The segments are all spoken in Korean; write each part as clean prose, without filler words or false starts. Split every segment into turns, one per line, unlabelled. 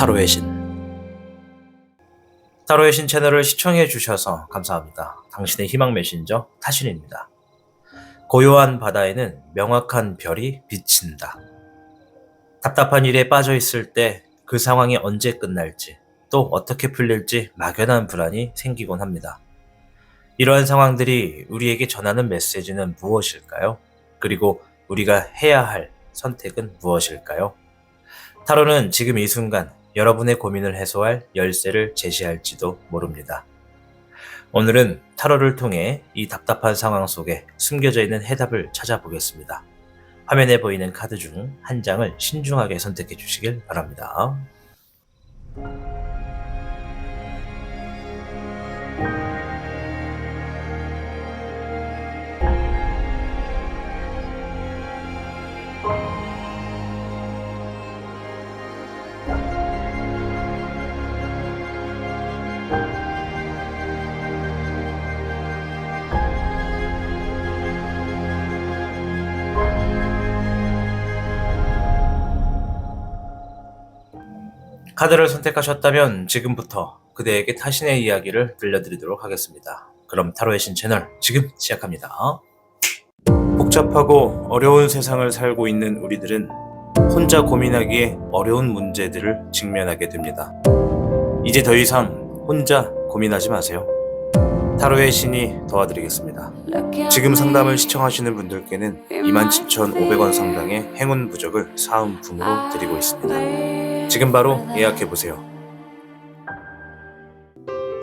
타로의 신. 타로의 신 채널을 시청해 주셔서 감사합니다. 당신의 희망 메신저 타신입니다. 고요한 바다에는 명확한 별이 비친다. 답답한 일에 빠져 있을 때 그 상황이 언제 끝날지 또 어떻게 풀릴지 막연한 불안이 생기곤 합니다. 이러한 상황들이 우리에게 전하는 메시지는 무엇일까요? 그리고 우리가 해야 할 선택은 무엇일까요? 타로는 지금 이 순간 여러분의 고민을 해소할 열쇠를 제시할지도 모릅니다. 오늘은 타로를 통해 이 답답한 상황 속에 숨겨져 있는 해답을 찾아보겠습니다. 화면에 보이는 카드 중 한 장을 신중하게 선택해 주시길 바랍니다. 카드를 선택하셨다면 지금부터 그대에게 타신의 이야기를 들려드리도록 하겠습니다. 그럼 타로의 신 채널 지금 시작합니다. 복잡하고 어려운 세상을 살고 있는 우리들은 혼자 고민하기에 어려운 문제들을 직면하게 됩니다. 이제 더 이상 혼자 고민하지 마세요. 타로의 신이 도와드리겠습니다. 지금 상담을 시청하시는 분들께는 27,500원 상당의 행운 부적을 사은품으로 드리고 있습니다. 지금 바로 예약해보세요.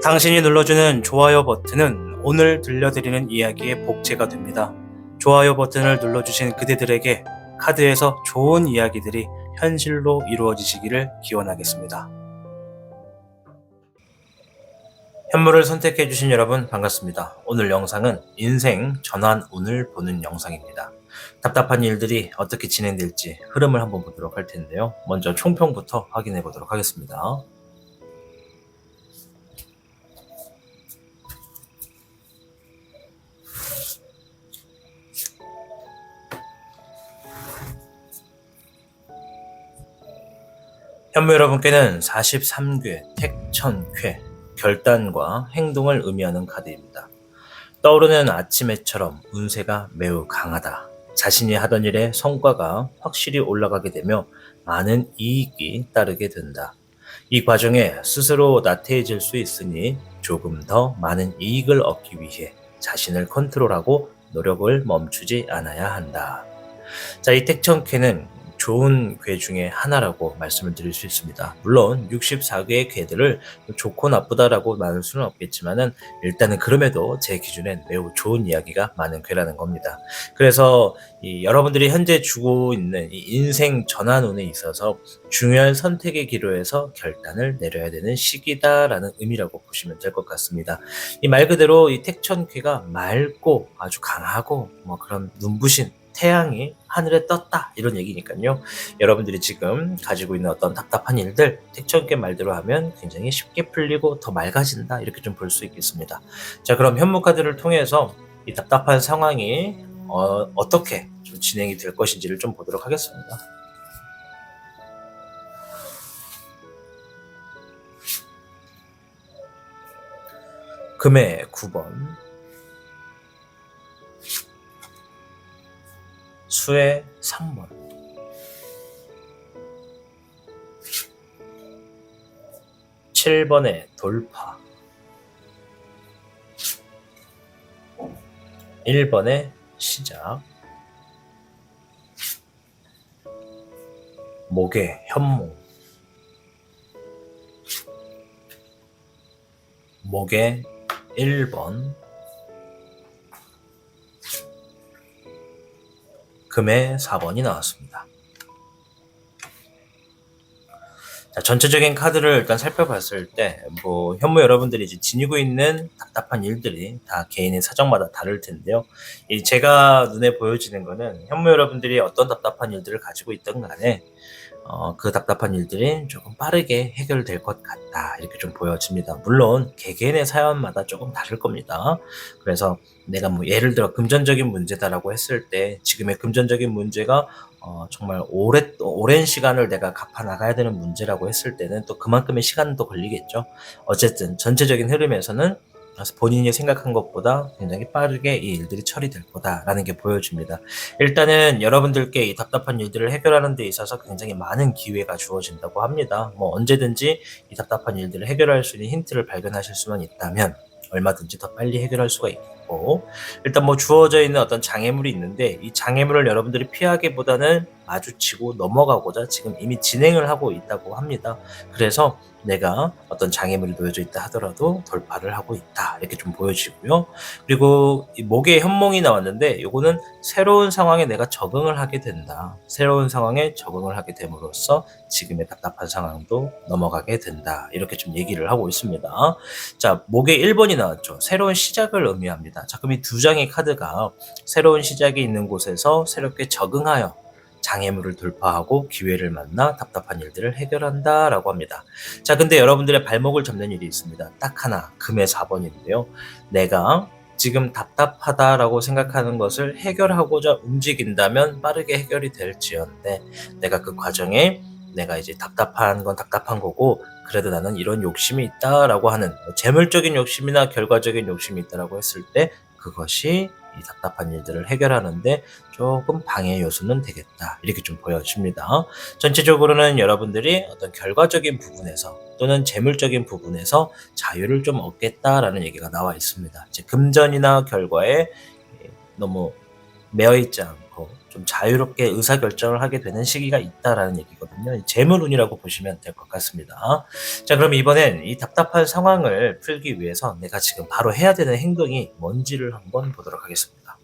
당신이 눌러주는 좋아요 버튼은 오늘 들려드리는 이야기의 복제가 됩니다. 좋아요 버튼을 눌러주신 그대들에게 카드에서 좋은 이야기들이 현실로 이루어지시기를 기원하겠습니다. 현물을 선택해주신 여러분 반갑습니다. 오늘 영상은 인생 전환 운을 보는 영상입니다. 답답한 일들이 어떻게 진행될지 흐름을 한번 보도록 할 텐데요. 먼저 총평부터 확인해 보도록 하겠습니다. 현무 여러분께는 43궤 택천쾌 결단과 행동을 의미하는 카드입니다. 떠오르는 아침해처럼 운세가 매우 강하다. 자신이 하던 일의 성과가 확실히 올라가게 되며 많은 이익이 따르게 된다. 이 과정에 스스로 나태해질 수 있으니 조금 더 많은 이익을 얻기 위해 자신을 컨트롤하고 노력을 멈추지 않아야 한다. 자, 이 택천쾌는 좋은 궤 중에 하나라고 말씀을 드릴 수 있습니다. 물론 64개의 궤들을 좋고 나쁘다라고 나눌 수는 없겠지만은 일단은 그럼에도 제 기준엔 매우 좋은 이야기가 많은 궤라는 겁니다. 그래서 여러분들이 현재 주고 있는 이 인생 전환운에 있어서 중요한 선택의 기로에서 결단을 내려야 되는 시기다라는 의미라고 보시면 될 것 같습니다. 이 말 그대로 이 택천쾌가 맑고 아주 강하고 그런 눈부신 태양이 하늘에 떴다 이런 얘기니까요. 여러분들이 지금 가지고 있는 어떤 답답한 일들 택천쾌 말대로 하면 굉장히 쉽게 풀리고 더 맑아진다 이렇게 좀 볼 수 있겠습니다. 자, 그럼 현무 카드를 통해서 이 답답한 상황이 어떻게 좀 진행이 될 것인지를 좀 보도록 하겠습니다. 금의 9번, 수의 3번, 7번의 돌파, 1번의 시작, 목의 현몽, 목의 1번, 금의 4번이 나왔습니다. 자, 전체적인 카드를 일단 살펴봤을 때 현무 여러분들이 이제 지니고 있는 답답한 일들이 다 개인의 사정마다 다를 텐데요. 제가 눈에 보여지는 거는 현무 여러분들이 어떤 답답한 일들을 가지고 있든 간에 그 답답한 일들이 조금 빠르게 해결될 것 같다. 이렇게 좀 보여집니다. 물론 개개인의 사연마다 조금 다를 겁니다. 그래서 내가 뭐 예를 들어 금전적인 문제다라고 했을 때 지금의 금전적인 문제가 정말 오랜 시간을 내가 갚아 나가야 되는 문제라고 했을 때는 또 그만큼의 시간은 또 걸리겠죠. 어쨌든 전체적인 흐름에서는 본인이 생각한 것보다 굉장히 빠르게 이 일들이 처리될 거다라는 게 보여집니다. 일단은 여러분들께 이 답답한 일들을 해결하는 데 있어서 굉장히 많은 기회가 주어진다고 합니다. 뭐 언제든지 이 답답한 일들을 해결할 수 있는 힌트를 발견하실 수만 있다면 얼마든지 더 빨리 해결할 수가 있고, 일단 뭐 주어져 있는 어떤 장애물이 있는데 이 장애물을 여러분들이 피하기보다는 마주치고 넘어가고자 지금 이미 진행을 하고 있다고 합니다. 그래서 내가 어떤 장애물이 놓여져 있다 하더라도 돌파를 하고 있다, 이렇게 좀 보여지고요. 그리고 이 목에 현몽이 나왔는데 요거는 새로운 상황에 내가 적응을 하게 된다. 새로운 상황에 적응을 하게 됨으로써 지금의 답답한 상황도 넘어가게 된다. 이렇게 좀 얘기를 하고 있습니다. 자, 목에 1번이 나왔죠. 새로운 시작을 의미합니다. 자, 그럼 이 두 장의 카드가 새로운 시작이 있는 곳에서 새롭게 적응하여 장애물을 돌파하고 기회를 만나 답답한 일들을 해결한다라고 합니다. 자, 근데 여러분들의 발목을 잡는 일이 있습니다. 딱 하나, 금의 4번인데요. 내가 지금 답답하다라고 생각하는 것을 해결하고자 움직인다면 빠르게 해결이 될지언데, 내가 그 과정에 내가 이제 답답한 건 답답한 거고 그래도 나는 이런 욕심이 있다라고 하는 재물적인 욕심이나 결과적인 욕심이 있다라고 했을 때 그것이 이 답답한 일들을 해결하는데 조금 방해 요소는 되겠다, 이렇게 좀 보여집니다. 전체적으로는 여러분들이 어떤 결과적인 부분에서 또는 재물적인 부분에서 자유를 좀 얻겠다라는 얘기가 나와 있습니다. 이제 금전이나 결과에 너무 매여있지 않고 좀 자유롭게 의사결정을 하게 되는 시기가 있다라는 얘기거든요. 재물운이라고 보시면 될 것 같습니다. 자, 그럼 이번엔 이 답답한 상황을 풀기 위해서 내가 지금 바로 해야 되는 행동이 뭔지를 한번 보도록 하겠습니다.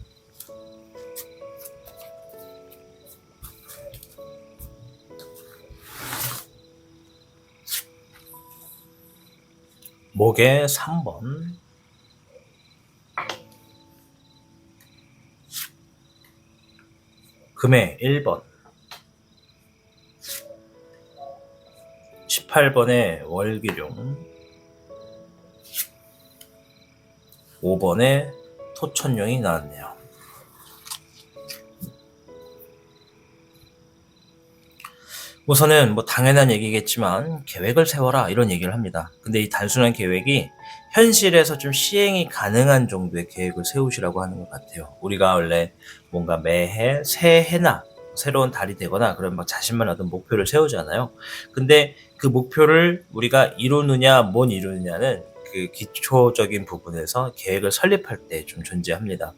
목에 3번, 금에 1번, 18번에 월기룡, 5번에 토천룡이 나왔네요. 우선은 뭐 당연한 얘기겠지만 계획을 세워라, 이런 얘기를 합니다. 근데 이 단순한 계획이 현실에서 좀 시행이 가능한 정도의 계획을 세우시라고 하는 것 같아요. 우리가 원래 뭔가 매해 새해나 새로운 달이 되거나 그런 막 자신만 어떤 목표를 세우잖아요. 근데 그 목표를 우리가 이루느냐 못 이루느냐는 그 기초적인 부분에서 계획을 설립할 때 좀 존재합니다.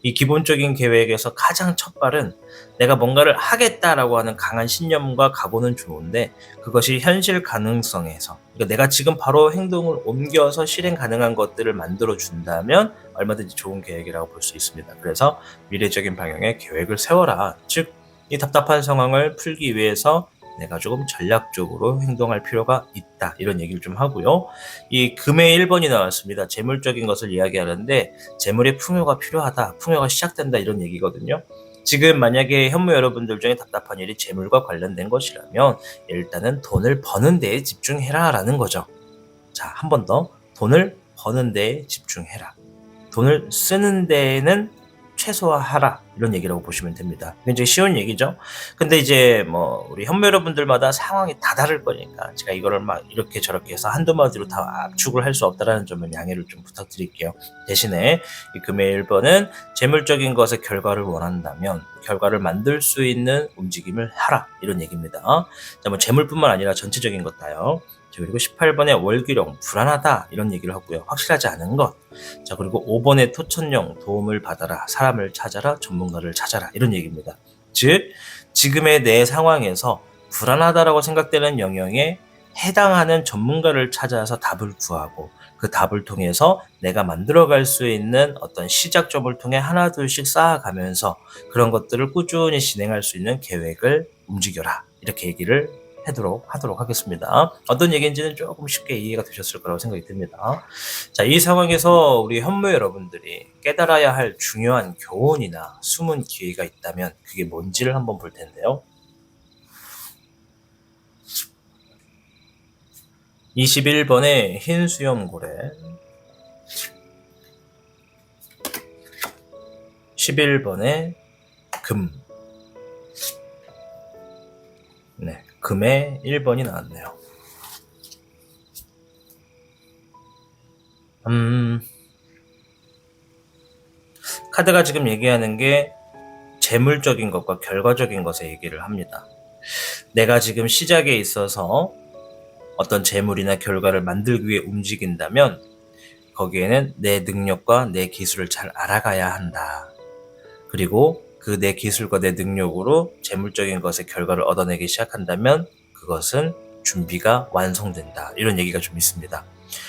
이 기본적인 계획에서 가장 첫 발은 내가 뭔가를 하겠다라고 하는 강한 신념과 각오는 좋은데 그것이 현실 가능성에서, 그러니까 내가 지금 바로 행동을 옮겨서 실행 가능한 것들을 만들어 준다면 얼마든지 좋은 계획이라고 볼 수 있습니다. 그래서 미래적인 방향의 계획을 세워라. 즉, 이 답답한 상황을 풀기 위해서 내가 조금 전략적으로 행동할 필요가 있다, 이런 얘기를 좀 하고요. 이 금의 1번이 나왔습니다. 재물적인 것을 이야기하는데 재물의 풍요가 필요하다, 풍요가 시작된다, 이런 얘기거든요. 지금 만약에 현무 여러분들 중에 답답한 일이 재물과 관련된 것이라면 일단은 돈을 버는 데에 집중해라 라는 거죠. 자, 한 번 더, 돈을 버는 데에 집중해라. 돈을 쓰는 데에는 최소화하라, 이런 얘기라고 보시면 됩니다. 굉장히 쉬운 얘기죠. 근데 이제 뭐 우리 현모 여러분들마다 상황이 다 다를 거니까 제가 이거를 막 이렇게 저렇게 해서 한두 마디로 다 압축을 할 수 없다라는 점을 양해를 좀 부탁드릴게요. 대신에 이 금의 1번은 재물적인 것의 결과를 원한다면 결과를 만들 수 있는 움직임을 하라, 이런 얘기입니다. 자, 뭐 재물뿐만 아니라 전체적인 것 다요. 자, 그리고 18번에 월기룡, 불안하다, 이런 얘기를 하고요. 확실하지 않은 것. 자, 그리고 5번에 토천령, 도움을 받아라, 사람을 찾아라, 전문가를 찾아라, 이런 얘기입니다. 즉, 지금의 내 상황에서 불안하다라고 생각되는 영역에 해당하는 전문가를 찾아서 답을 구하고 그 답을 통해서 내가 만들어갈 수 있는 어떤 시작점을 통해 하나 둘씩 쌓아가면서 그런 것들을 꾸준히 진행할 수 있는 계획을 움직여라, 이렇게 얘기를 하도록 하겠습니다. 어떤 얘기인지는 조금 쉽게 이해가 되셨을 거라고 생각이 듭니다. 자, 이 상황에서 우리 현무 여러분들이 깨달아야 할 중요한 교훈이나 숨은 기회가 있다면 그게 뭔지를 한번 볼 텐데요. 21번에 흰 수염고래, 11번에 금. 네, 금에 1번이 나왔네요. 카드가 지금 얘기하는 게 재물적인 것과 결과적인 것의 얘기를 합니다. 내가 지금 시작에 있어서 어떤 재물이나 결과를 만들기 위해 움직인다면 거기에는 내 능력과 내 기술을 잘 알아가야 한다. 그리고 그 내 기술과 내 능력으로 재물적인 것의 결과를 얻어내기 시작한다면 그것은 준비가 완성된다. 이런 얘기가 좀 있습니다.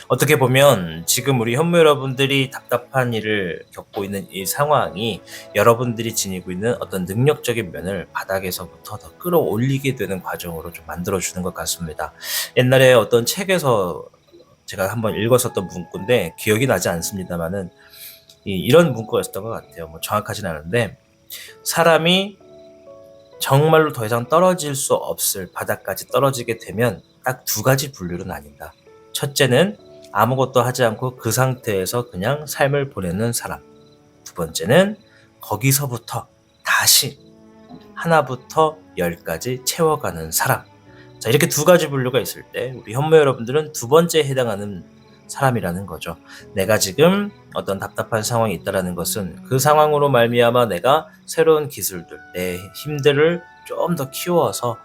어떻게 보면 지금 우리 현무 여러분들이 답답한 일을 겪고 있는 이 상황이 여러분들이 지니고 있는 어떤 능력적인 면을 바닥에서부터 더 끌어올리게 되는 과정으로 좀 만들어주는 것 같습니다. 옛날에 어떤 책에서 제가 한번 읽었었던 문구인데 기억이 나지 않습니다만은 이런 문구였던 것 같아요. 뭐 정확하진 않은데 사람이 정말로 더 이상 떨어질 수 없을 바닥까지 떨어지게 되면 딱 두 가지 분류로 나뉜다. 첫째는 아무것도 하지 않고 그 상태에서 그냥 삶을 보내는 사람. 두 번째는 거기서부터 다시 하나부터 10까지 채워가는 사람. 자, 이렇게 두 가지 분류가 있을 때 우리 현모 여러분들은 두 번째에 해당하는 사람이라는 거죠. 내가 지금 어떤 답답한 상황이 있다는 것은 그 상황으로 말미암아 내가 새로운 기술들, 내 힘들을 좀 더 키워서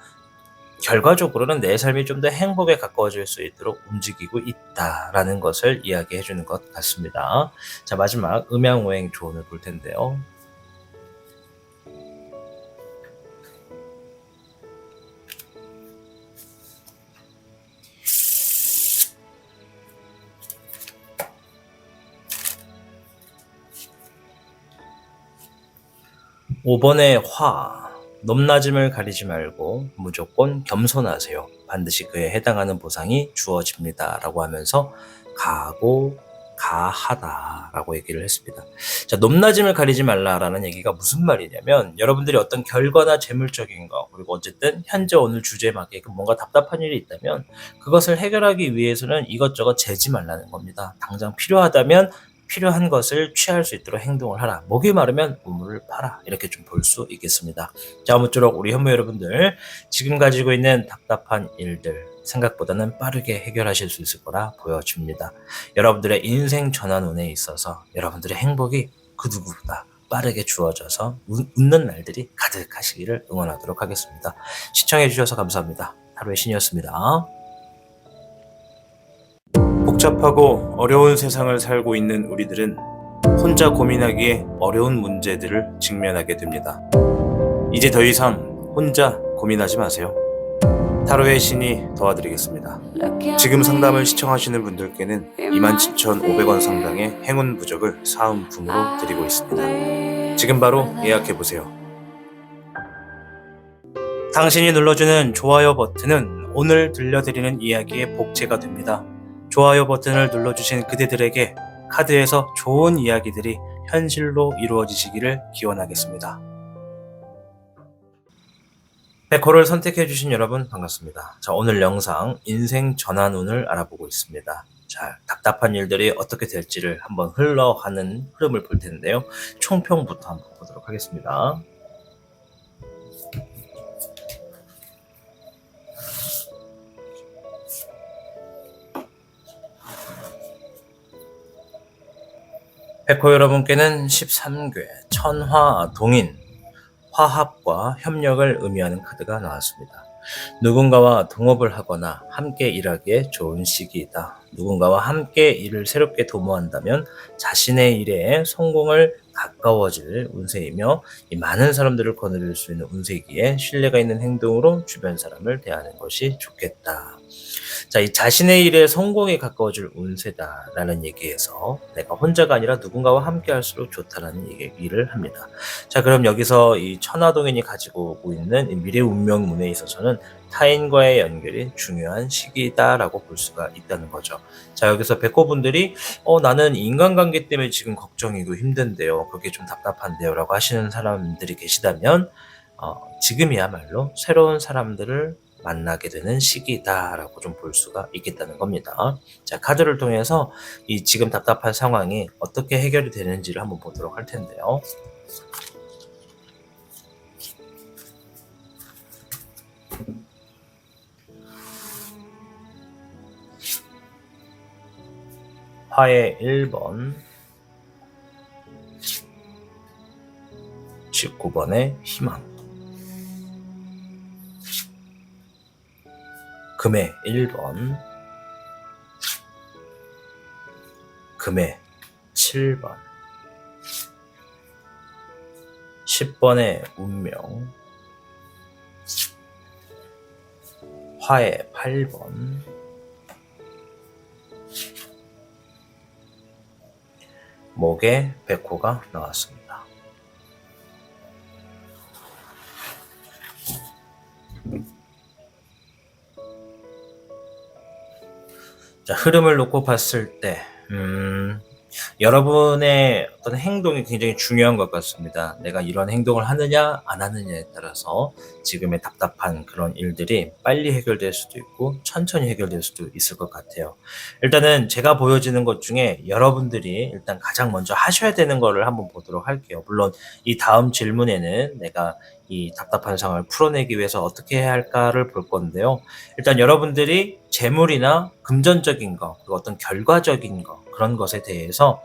결과적으로는 내 삶이 좀 더 행복에 가까워질 수 있도록 움직이고 있다라는 것을 이야기해 주는 것 같습니다. 자, 마지막 음양오행 조언을 볼 텐데요. (5번의) 화. 높낮임을 가리지 말고 무조건 겸손하세요. 반드시 그에 해당하는 보상이 주어집니다. 라고 하면서 가고 가하다 라고 얘기를 했습니다. 자, 높낮임을 가리지 말라라는 얘기가 무슨 말이냐면 여러분들이 어떤 결과나 재물적인 거 그리고 어쨌든 현재 오늘 주제에 맞게 뭔가 답답한 일이 있다면 그것을 해결하기 위해서는 이것저것 재지 말라는 겁니다. 당장 필요하다면 필요한 것을 취할 수 있도록 행동을 하라. 목이 마르면 우물을 파라. 이렇게 좀 볼 수 있겠습니다. 자, 아무쪼록 우리 현모 여러분들 지금 가지고 있는 답답한 일들 생각보다는 빠르게 해결하실 수 있을 거라 보여집니다. 여러분들의 인생 전환운에 있어서 여러분들의 행복이 그 누구보다 빠르게 주어져서 웃는 날들이 가득하시기를 응원하도록 하겠습니다. 시청해 주셔서 감사합니다. 하루의 신이었습니다. 복잡하고 어려운 세상을 살고 있는 우리들은 혼자 고민하기에 어려운 문제들을 직면하게 됩니다. 이제 더 이상 혼자 고민하지 마세요. 타로의 신이 도와드리겠습니다. 지금 상담을 시청하시는 분들께는 27,500원 상당의 행운 부적을 사은품으로 드리고 있습니다. 지금 바로 예약해보세요. 당신이 눌러주는 좋아요 버튼은 오늘 들려드리는 이야기의 복제가 됩니다. 좋아요 버튼을 눌러주신 그대들에게 카드에서 좋은 이야기들이 현실로 이루어지시기를 기원하겠습니다. 백호를 선택해주신 여러분 반갑습니다. 자, 오늘 영상 인생 전환운을 알아보고 있습니다. 자, 답답한 일들이 어떻게 될지를 한번 흘러가는 흐름을 볼 텐데요. 총평부터 한번 보도록 하겠습니다. 백호 여러분께는 13궤 천화동인 화합과 협력을 의미하는 카드가 나왔습니다. 누군가와 동업을 하거나 함께 일하기에 좋은 시기이다. 누군가와 함께 일을 새롭게 도모한다면 자신의 일에 성공을 가까워질 운세이며 많은 사람들을 거느릴 수 있는 운세기에 신뢰가 있는 행동으로 주변 사람을 대하는 것이 좋겠다. 자, 이 자신의 일에 성공에 가까워질 운세다라는 얘기에서 내가 혼자가 아니라 누군가와 함께 할수록 좋다라는 얘기를 합니다. 자, 그럼 여기서 이 천하동인이 가지고 오고 있는 이 미래 운명문에 있어서는 타인과의 연결이 중요한 시기다라고 볼 수가 있다는 거죠. 자, 여기서 백호분들이 나는 인간관계 때문에 지금 걱정이고 힘든데요. 그게 좀 답답한데요. 라고 하시는 사람들이 계시다면 지금이야말로 새로운 사람들을 만나게 되는 시기다라고 좀 볼 수가 있겠다는 겁니다. 자, 카드를 통해서 이 지금 답답한 상황이 어떻게 해결이 되는지를 한번 보도록 할 텐데요. 화의 1번, 19번의 희망, 금의 1번, 금의 7번, 10번의 운명, 화의 8번, 목의 백호가 나왔습니다. 자, 흐름을 놓고 봤을 때 여러분의 어떤 행동이 굉장히 중요한 것 같습니다. 내가 이런 행동을 하느냐 안 하느냐에 따라서 지금의 답답한 그런 일들이 빨리 해결될 수도 있고 천천히 해결될 수도 있을 것 같아요. 일단은 제가 보여지는 것 중에 여러분들이 일단 가장 먼저 하셔야 되는 거를 한번 보도록 할게요. 물론 이 다음 질문에는 내가 이 답답한 상황을 풀어내기 위해서 어떻게 해야 할까를 볼 건데요. 일단 여러분들이 재물이나 금전적인 거, 그리고 어떤 결과적인 거, 그런 것에 대해서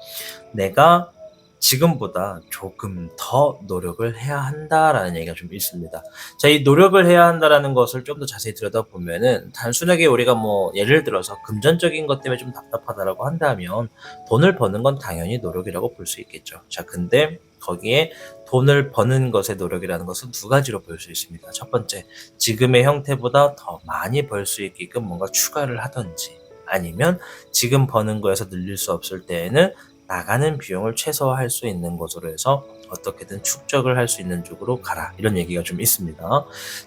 내가 지금보다 조금 더 노력을 해야 한다라는 얘기가 좀 있습니다. 자, 이 노력을 해야 한다라는 것을 좀 더 자세히 들여다보면은 단순하게 우리가 뭐 예를 들어서 금전적인 것 때문에 좀 답답하다라고 한다면 돈을 버는 건 당연히 노력이라고 볼 수 있겠죠. 자, 근데 거기에 돈을 버는 것의 노력이라는 것은 두 가지로 볼 수 있습니다. 첫 번째, 지금의 형태보다 더 많이 벌 수 있게끔 뭔가 추가를 하든지, 아니면 지금 버는 거에서 늘릴 수 없을 때에는 나가는 비용을 최소화할 수 있는 것으로 해서 어떻게든 축적을 할 수 있는 쪽으로 가라, 이런 얘기가 좀 있습니다.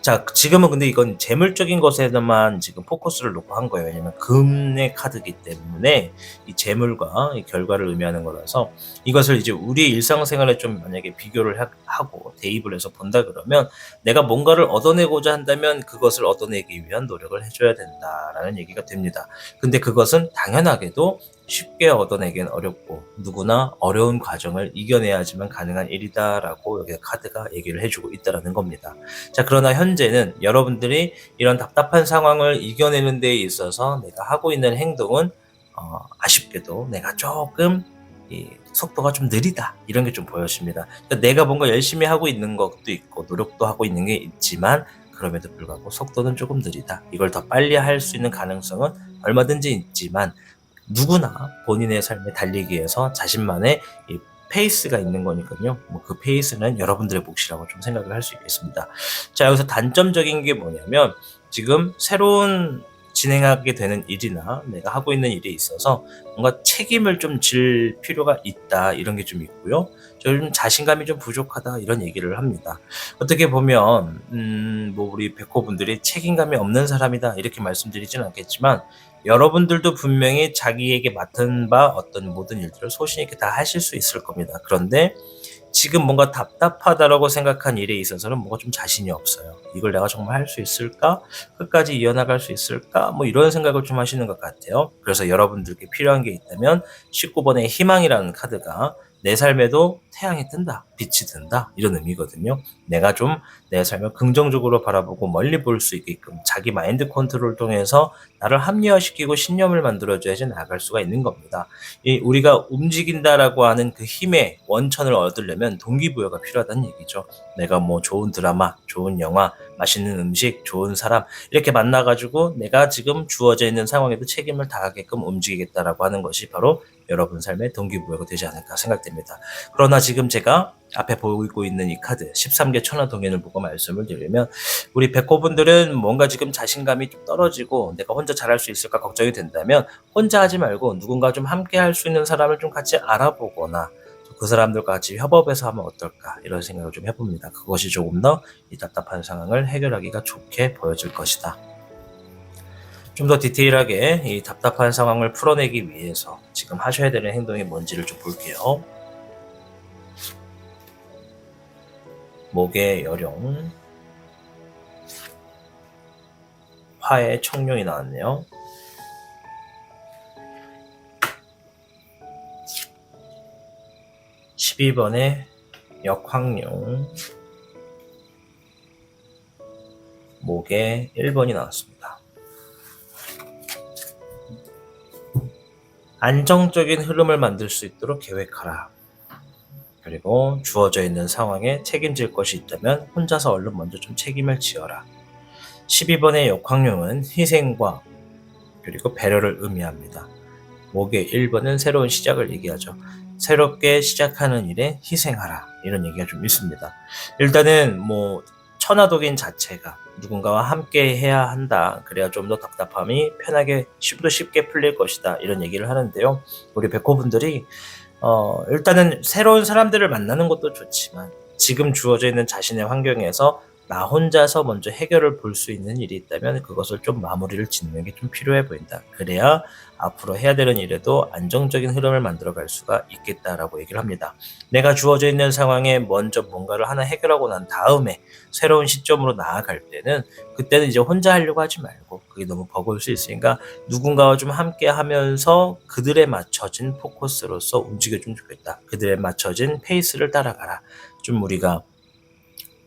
자, 지금은 근데 이건 재물적인 것에만 지금 포커스를 놓고 한 거예요. 왜냐면 금의 카드이기 때문에 이 재물과 이 결과를 의미하는 거라서 이것을 이제 우리 일상생활에 좀 만약에 비교를 하고 대입을 해서 본다 그러면 내가 뭔가를 얻어내고자 한다면 그것을 얻어내기 위한 노력을 해줘야 된다라는 얘기가 됩니다. 근데 그것은 당연하게도 쉽게 얻어내기는 어렵고 누구나 어려운 과정을 이겨내야지만 가능한 일이다라고 여기 카드가 얘기를 해주고 있다는 겁니다. 자, 그러나 현재는 여러분들이 이런 답답한 상황을 이겨내는 데 있어서 내가 하고 있는 행동은 아쉽게도 내가 조금 이 속도가 좀 느리다, 이런 게 좀 보여집니다. 그러니까 내가 뭔가 열심히 하고 있는 것도 있고 노력도 하고 있는 게 있지만 그럼에도 불구하고 속도는 조금 느리다. 이걸 더 빨리 할 수 있는 가능성은 얼마든지 있지만 누구나 본인의 삶에 달리기 위해서 자신만의 이 페이스가 있는 거니까요. 뭐 그 페이스는 여러분들의 몫이라고 좀 생각을 할 수 있겠습니다. 자, 여기서 단점적인 게 뭐냐면 지금 새로운 진행하게 되는 일이나 내가 하고 있는 일에 있어서 뭔가 책임을 좀 질 필요가 있다, 이런 게 좀 있고요. 좀 자신감이 좀 부족하다, 이런 얘기를 합니다. 어떻게 보면 뭐 우리 백호분들이 책임감이 없는 사람이다 이렇게 말씀드리진 않겠지만 여러분들도 분명히 자기에게 맡은 바 어떤 모든 일들을 소신 있게 다 하실 수 있을 겁니다. 그런데 지금 뭔가 답답하다라고 생각한 일에 있어서는 뭔가 좀 자신이 없어요. 이걸 내가 정말 할 수 있을까? 끝까지 이어나갈 수 있을까? 뭐 이런 생각을 좀 하시는 것 같아요. 그래서 여러분들께 필요한 게 있다면 19번의 희망이라는 카드가 내 삶에도 태양이 뜬다, 빛이 든다, 이런 의미거든요. 내가 좀 내 삶을 긍정적으로 바라보고 멀리 볼 수 있게끔 자기 마인드 컨트롤을 통해서 나를 합리화시키고 신념을 만들어줘야지 나아갈 수가 있는 겁니다. 우리가 움직인다라고 하는 그 힘의 원천을 얻으려면 동기부여가 필요하다는 얘기죠. 내가 뭐 좋은 드라마, 좋은 영화, 맛있는 음식, 좋은 사람 이렇게 만나가지고 내가 지금 주어져 있는 상황에도 책임을 다하게끔 움직이겠다라고 하는 것이 바로 여러분 삶의 동기부여가 되지 않을까 생각됩니다. 그러나 지금 제가 앞에 보이고 있는 이 카드 13개 천하동인을 보고 말씀을 드리면 우리 백호분들은 뭔가 지금 자신감이 좀 떨어지고 내가 혼자 잘할 수 있을까 걱정이 된다면 혼자 하지 말고 누군가 좀 함께 할 수 있는 사람을 좀 같이 알아보거나 그 사람들과 같이 협업해서 하면 어떨까, 이런 생각을 좀 해봅니다. 그것이 조금 더 이 답답한 상황을 해결하기가 좋게 보여질 것이다. 좀 더 디테일하게 이 답답한 상황을 풀어내기 위해서 지금 하셔야 되는 행동이 뭔지를 좀 볼게요. 목의 여룡, 화의 청룡이 나왔네요. (12번에) 역황룡, 목에 (1번이) 나왔습니다. 안정적인 흐름을 만들 수 있도록 계획하라. 그리고 주어져 있는 상황에 책임질 것이 있다면 혼자서 얼른 먼저 좀 책임을 지어라. 12번의 역황룡은 희생과 그리고 배려를 의미합니다. 목의 1번은 새로운 시작을 얘기하죠. 새롭게 시작하는 일에 희생하라, 이런 얘기가 좀 있습니다. 일단은 천하독인 자체가 누군가와 함께 해야 한다, 그래야 좀 더 답답함이 편하게 쉽게 풀릴 것이다, 이런 얘기를 하는데요. 우리 백호분들이 일단은 새로운 사람들을 만나는 것도 좋지만 지금 주어져 있는 자신의 환경에서 나 혼자서 먼저 해결을 볼 수 있는 일이 있다면 그것을 좀 마무리를 짓는 게 좀 필요해 보인다. 그래야 앞으로 해야 되는 일에도 안정적인 흐름을 만들어 갈 수가 있겠다라고 얘기를 합니다. 내가 주어져 있는 상황에 먼저 뭔가를 하나 해결하고 난 다음에 새로운 시점으로 나아갈 때는, 그때는 이제 혼자 하려고 하지 말고, 그게 너무 버거울 수 있으니까 누군가와 좀 함께 하면서 그들에 맞춰진 포커스로서 움직여주면 좋겠다. 그들에 맞춰진 페이스를 따라가라. 좀 우리가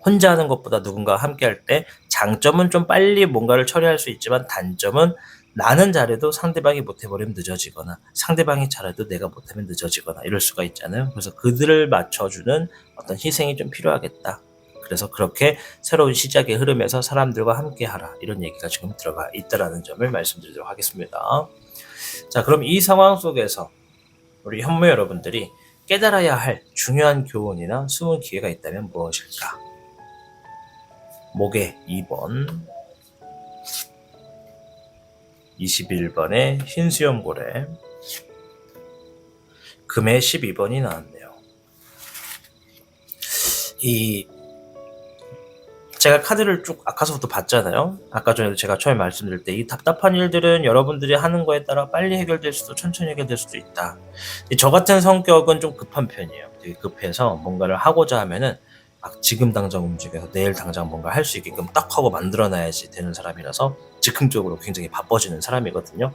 혼자 하는 것보다 누군가와 함께 할 때 장점은 좀 빨리 뭔가를 처리할 수 있지만 단점은 나는 잘해도 상대방이 못해버리면 늦어지거나 상대방이 잘해도 내가 못하면 늦어지거나 이럴 수가 있잖아요. 그래서 그들을 맞춰주는 어떤 희생이 좀 필요하겠다. 그래서 그렇게 새로운 시작의 흐름에서 사람들과 함께 하라, 이런 얘기가 지금 들어가 있다라는 점을 말씀드리도록 하겠습니다. 자, 그럼 이 상황 속에서 우리 현무 여러분들이 깨달아야 할 중요한 교훈이나 숨은 기회가 있다면 무엇일까? 목의 2번, 21번의 흰수염고래, 금의 12번이 나왔네요. 제가 카드를 쭉 아까서부터 봤잖아요. 아까 전에도 제가 처음에 말씀드릴 때 이 답답한 일들은 여러분들이 하는 거에 따라 빨리 해결될 수도 천천히 해결될 수도 있다. 저 같은 성격은 좀 급한 편이에요. 되게 급해서 뭔가를 하고자 하면은 막 지금 당장 움직여서 내일 당장 뭔가 할 수 있게끔 딱 하고 만들어놔야지 되는 사람이라서 즉흥적으로 굉장히 바빠지는 사람이거든요.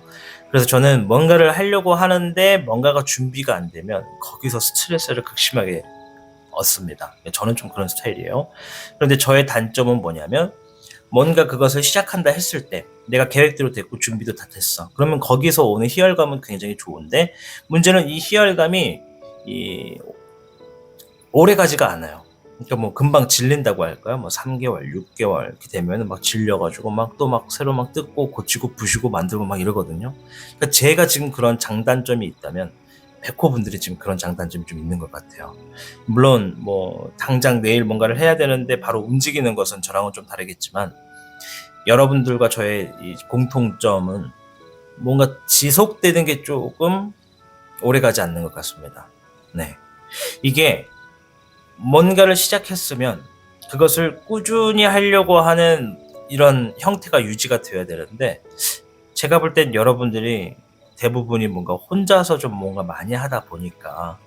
그래서 저는 뭔가를 하려고 하는데 뭔가가 준비가 안 되면 거기서 스트레스를 극심하게 얻습니다. 저는 좀 그런 스타일이에요. 그런데 저의 단점은 뭐냐면, 뭔가 그것을 시작한다 했을 때 내가 계획대로 됐고 준비도 다 됐어. 그러면 거기서 오는 희열감은 굉장히 좋은데, 문제는 이 희열감이 오래가지가 않아요. 그러니까 금방 질린다고 할까요? 3개월, 6개월 이렇게 되면 막 질려가지고 또 새로 뜯고 고치고 부시고 만들고 막 이러거든요. 그러니까 제가 지금 그런 장단점이 있다면 백호분들이 지금 그런 장단점이 좀 있는 것 같아요. 물론 당장 내일 뭔가를 해야 되는데 바로 움직이는 것은 저랑은 좀 다르겠지만, 여러분들과 저의 이 공통점은 뭔가 지속되는 게 조금 오래가지 않는 것 같습니다. 네, 이게 뭔가를 시작했으면 그것을 꾸준히 하려고 하는 이런 형태가 유지가 되어야 되는데, 제가 볼 땐 여러분들이 대부분이 뭔가 혼자서 좀 뭔가 많이 하다 보니까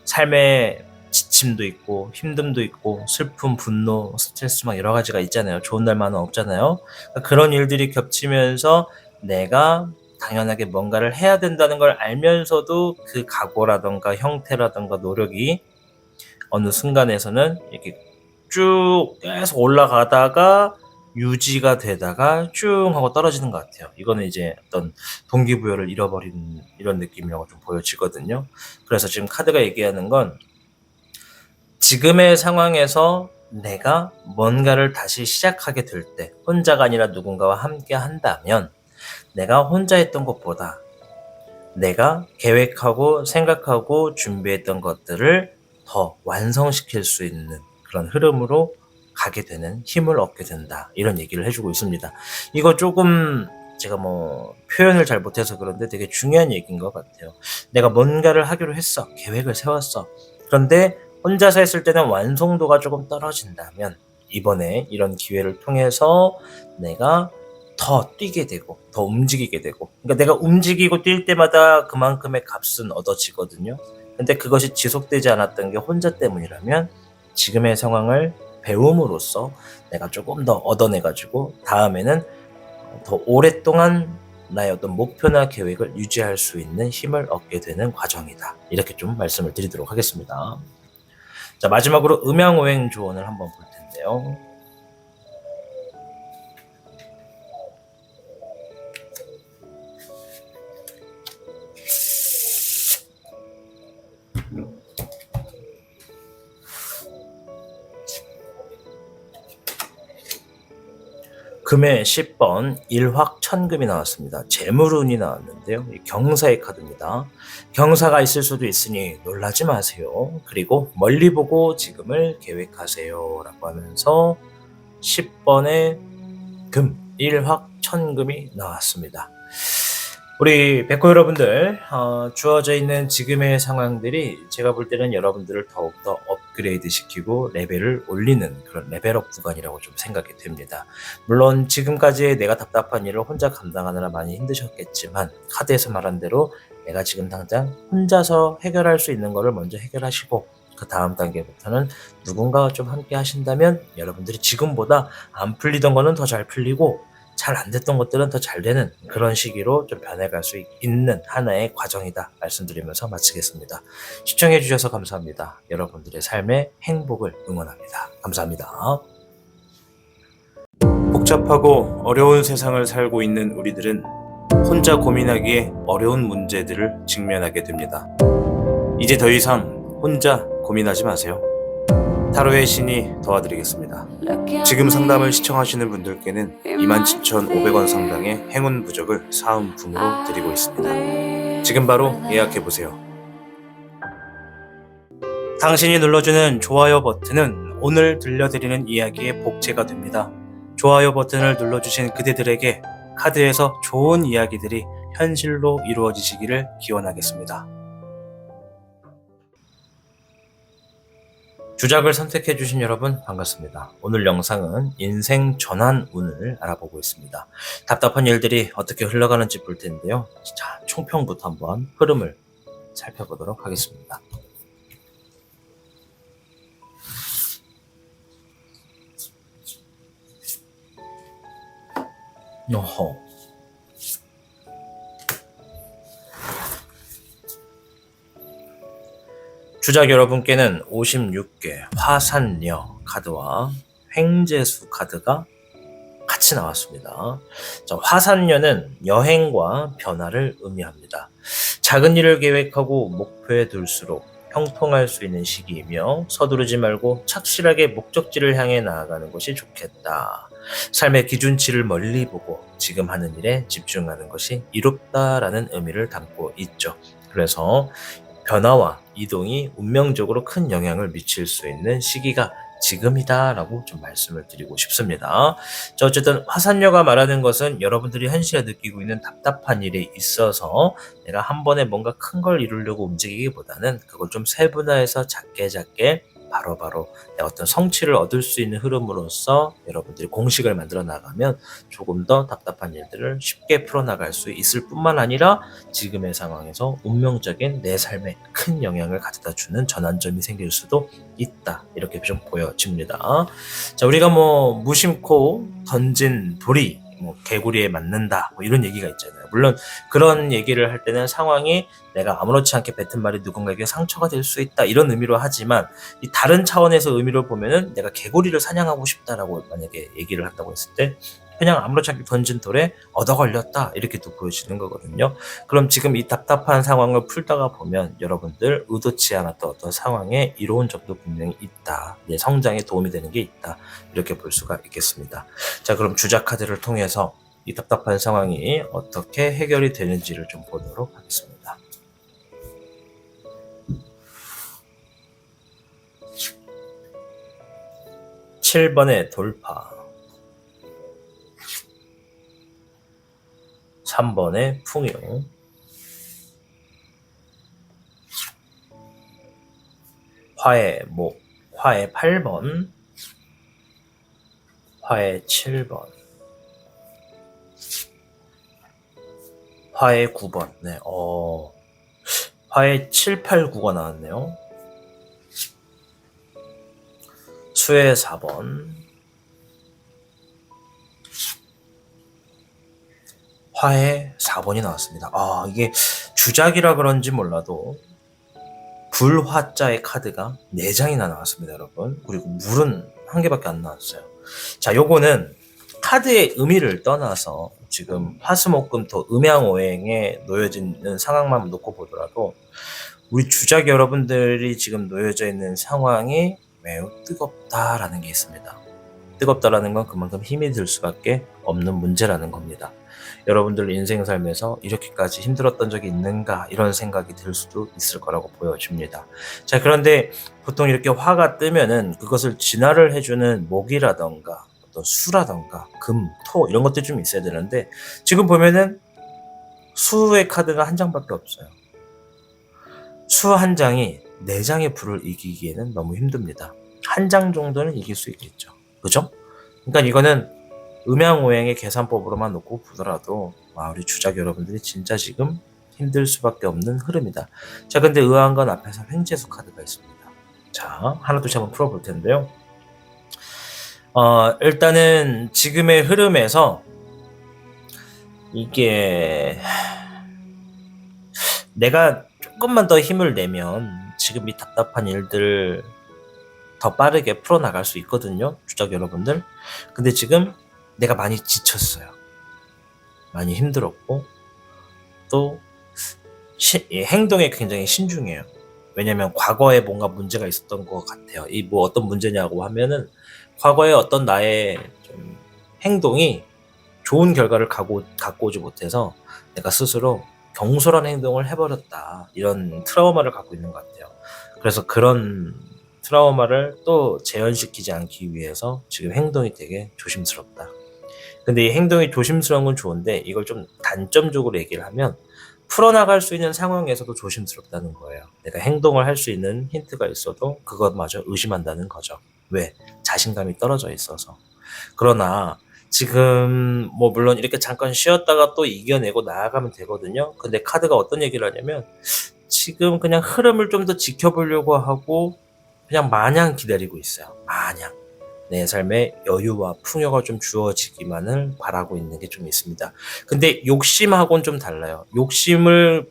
삶에 지침도 있고 힘듦도 있고 슬픔, 분노, 스트레스 막 여러 가지가 있잖아요. 좋은 날만은 없잖아요. 그러니까 그런 일들이 겹치면서 내가 당연하게 뭔가를 해야 된다는 걸 알면서도 그 각오라던가 형태라던가 노력이 어느 순간에서는 이렇게 쭉 계속 올라가다가 유지가 되다가 쭉 하고 떨어지는 것 같아요. 이거는 이제 어떤 동기부여를 잃어버린 이런 느낌이라고 좀 보여지거든요. 그래서 지금 카드가 얘기하는 건, 지금의 상황에서 내가 뭔가를 다시 시작하게 될 때, 혼자가 아니라 누군가와 함께 한다면 내가 혼자 했던 것보다 내가 계획하고 생각하고 준비했던 것들을 더 완성시킬 수 있는 그런 흐름으로 가게 되는 힘을 얻게 된다, 이런 얘기를 해주고 있습니다. 이거 조금 제가 표현을 잘 못해서 그런데 되게 중요한 얘기인 것 같아요. 내가 뭔가를 하기로 했어, 계획을 세웠어. 그런데 혼자서 했을 때는 완성도가 조금 떨어진다면 이번에 이런 기회를 통해서 내가 더 뛰게 되고 더 움직이게 되고, 그러니까 내가 움직이고 뛸 때마다 그만큼의 값은 얻어지거든요. 근데 그것이 지속되지 않았던 게 혼자 때문이라면 지금의 상황을 배움으로써 내가 조금 더 얻어내가지고 다음에는 더 오랫동안 나의 어떤 목표나 계획을 유지할 수 있는 힘을 얻게 되는 과정이다. 이렇게 좀 말씀을 드리도록 하겠습니다. 자, 마지막으로 음양오행 조언을 한번 볼 텐데요. 금의 10번 일확천금이 나왔습니다. 재물운이 나왔는데요. 경사의 카드입니다. 경사가 있을 수도 있으니 놀라지 마세요. 그리고 멀리 보고 지금을 계획하세요. 라고 하면서 10번의 금, 일확천금이 나왔습니다. 우리 백호 여러분들, 주어져 있는 지금의 상황들이 제가 볼 때는 여러분들을 더욱더 업그레이드 시키고 레벨을 올리는 그런 레벨업 구간이라고 좀 생각이 됩니다. 물론 지금까지 내가 답답한 일을 혼자 감당하느라 많이 힘드셨겠지만 카드에서 말한 대로 내가 지금 당장 혼자서 해결할 수 있는 거를 먼저 해결하시고 그 다음 단계부터는 누군가와 좀 함께 하신다면 여러분들이 지금보다 안 풀리던 거는 더 잘 풀리고 잘 안 됐던 것들은 더 잘 되는 그런 시기로 좀 변해갈 수 있는 하나의 과정이다 말씀드리면서 마치겠습니다. 시청해 주셔서 감사합니다. 여러분들의 삶의 행복을 응원합니다. 감사합니다. 복잡하고 어려운 세상을 살고 있는 우리들은 혼자 고민하기에 어려운 문제들을 직면하게 됩니다. 이제 더 이상 혼자 고민하지 마세요. 타로의 신이 도와드리겠습니다. 지금 상담을 시청하시는 분들께는 27,500원 상당의 행운 부적을 사은품으로 드리고 있습니다. 지금 바로 예약해보세요. 당신이 눌러주는 좋아요 버튼은 오늘 들려드리는 이야기의 복제가 됩니다. 좋아요 버튼을 눌러주신 그대들에게 카드에서 좋은 이야기들이 현실로 이루어지시기를 기원하겠습니다. 주작을 선택해주신 여러분 반갑습니다. 오늘 영상은 인생 전환운을 알아보고 있습니다. 답답한 일들이 어떻게 흘러가는지 볼 텐데요. 자, 총평부터 한번 흐름을 살펴보도록 하겠습니다. 어허. 주작 여러분께는 56개 화산여 카드와 횡재수 카드가 같이 나왔습니다. 자, 화산여는 여행과 변화를 의미합니다. 작은 일을 계획하고 목표에 둘수록 형통할 수 있는 시기이며 서두르지 말고 착실하게 목적지를 향해 나아가는 것이 좋겠다. 삶의 기준치를 멀리 보고 지금 하는 일에 집중하는 것이 이롭다라는 의미를 담고 있죠. 그래서 변화와 이동이 운명적으로 큰 영향을 미칠 수 있는 시기가 지금이다라고 좀 말씀을 드리고 싶습니다. 자, 어쨌든 화산여가 말하는 것은 여러분들이 현실에 느끼고 있는 답답한 일에 있어서 내가 한 번에 뭔가 큰 걸 이루려고 움직이기보다는 그걸 좀 세분화해서 작게 바로바로 어떤 성취를 얻을 수 있는 흐름으로써 여러분들이 공식을 만들어 나가면 조금 더 답답한 일들을 쉽게 풀어나갈 수 있을 뿐만 아니라 지금의 상황에서 운명적인 내 삶에 큰 영향을 가져다 주는 전환점이 생길 수도 있다. 이렇게 좀 보여집니다. 자, 우리가 무심코 던진 돌이 개구리에 맞는다 이런 얘기가 있잖아요. 물론 그런 얘기를 할 때는 상황이 내가 아무렇지 않게 뱉은 말이 누군가에게 상처가 될 수 있다 이런 의미로 하지만 이 다른 차원에서 의미를 보면은 내가 개구리를 사냥하고 싶다라고 만약에 얘기를 한다고 했을 때 그냥 아무렇지 않게 던진 돌에 얻어 걸렸다 이렇게도 보여지는 거거든요. 그럼 지금 이 답답한 상황을 풀다가 보면 여러분들 의도치 않았던 어떤 상황에 이로운 점도 분명히 있다. 내 성장에 도움이 되는 게 있다. 이렇게 볼 수가 있겠습니다. 자, 그럼 주작 카드를 통해서 이 답답한 상황이 어떻게 해결이 되는지를 좀 보도록 하겠습니다. (7번의) 돌파, 3번의 풍요, 화의 목, 화의 8번, 화의 7번, 화의 9번. 네, 화의 7, 8, 9가 나왔네요. 수의 4번, 화의 4번이 나왔습니다. 이게 주작이라 그런지 몰라도 불화자의 카드가 4장이나 나왔습니다, 여러분. 그리고 물은 1개밖에 안 나왔어요. 자, 요거는 카드의 의미를 떠나서 지금 화수목금토 음양오행에 놓여져 있는 상황만 놓고 보더라도 우리 주작 여러분들이 지금 놓여져 있는 상황이 매우 뜨겁다라는 게 있습니다. 뜨겁다라는 건 그만큼 힘이 들 수밖에 없는 문제라는 겁니다. 여러분들 인생 살면서 이렇게까지 힘들었던 적이 있는가 이런 생각이 들 수도 있을 거라고 보여집니다. 자, 그런데 보통 이렇게 화가 뜨면은 그것을 진화를 해주는 목이라던가 어떤 수라던가 금, 토 이런 것들이 좀 있어야 되는데 지금 보면은 수의 카드가 한 장밖에 없어요. 수 한 장이 4장의 불을 이기기에는 너무 힘듭니다. 한 장 정도는 이길 수 있겠죠. 그죠? 그러니까 이거는 음양오행의 계산법으로만 놓고 보더라도 우리 주작 여러분들이 진짜 지금 힘들 수밖에 없는 흐름이다. 자, 근데 의아한 건 앞에서 횡재수 카드가 있습니다. 자, 하나둘씩 한번 풀어볼 텐데요. 일단은 지금의 흐름에서 이게 내가 조금만 더 힘을 내면 지금 이 답답한 일들 더 빠르게 풀어나갈 수 있거든요, 주작 여러분들. 근데 지금 내가 많이 지쳤어요. 많이 힘들었고 또 행동에 굉장히 신중해요. 왜냐면 과거에 뭔가 문제가 있었던 것 같아요. 이 뭐 어떤 문제냐고 하면은 과거에 어떤 나의 좀 행동이 좋은 결과를 갖고 오지 못해서 내가 스스로 경솔한 행동을 해버렸다. 이런 트라우마를 갖고 있는 것 같아요. 그래서 그런 트라우마를 또 재현시키지 않기 위해서 지금 행동이 되게 조심스럽다. 근데 이 행동이 조심스러운 건 좋은데 이걸 좀 단점적으로 얘기를 하면 풀어나갈 수 있는 상황에서도 조심스럽다는 거예요. 내가 행동을 할 수 있는 힌트가 있어도 그것마저 의심한다는 거죠. 왜? 자신감이 떨어져 있어서. 그러나 지금 뭐 물론 이렇게 잠깐 쉬었다가 또 이겨내고 나아가면 되거든요. 근데 카드가 어떤 얘기를 하냐면 지금 그냥 흐름을 좀 더 지켜보려고 하고 그냥 마냥 기다리고 있어요. 마냥. 내 삶에 여유와 풍요가 좀 주어지기만을 바라고 있는 게 좀 있습니다. 근데 욕심하고는 좀 달라요. 욕심을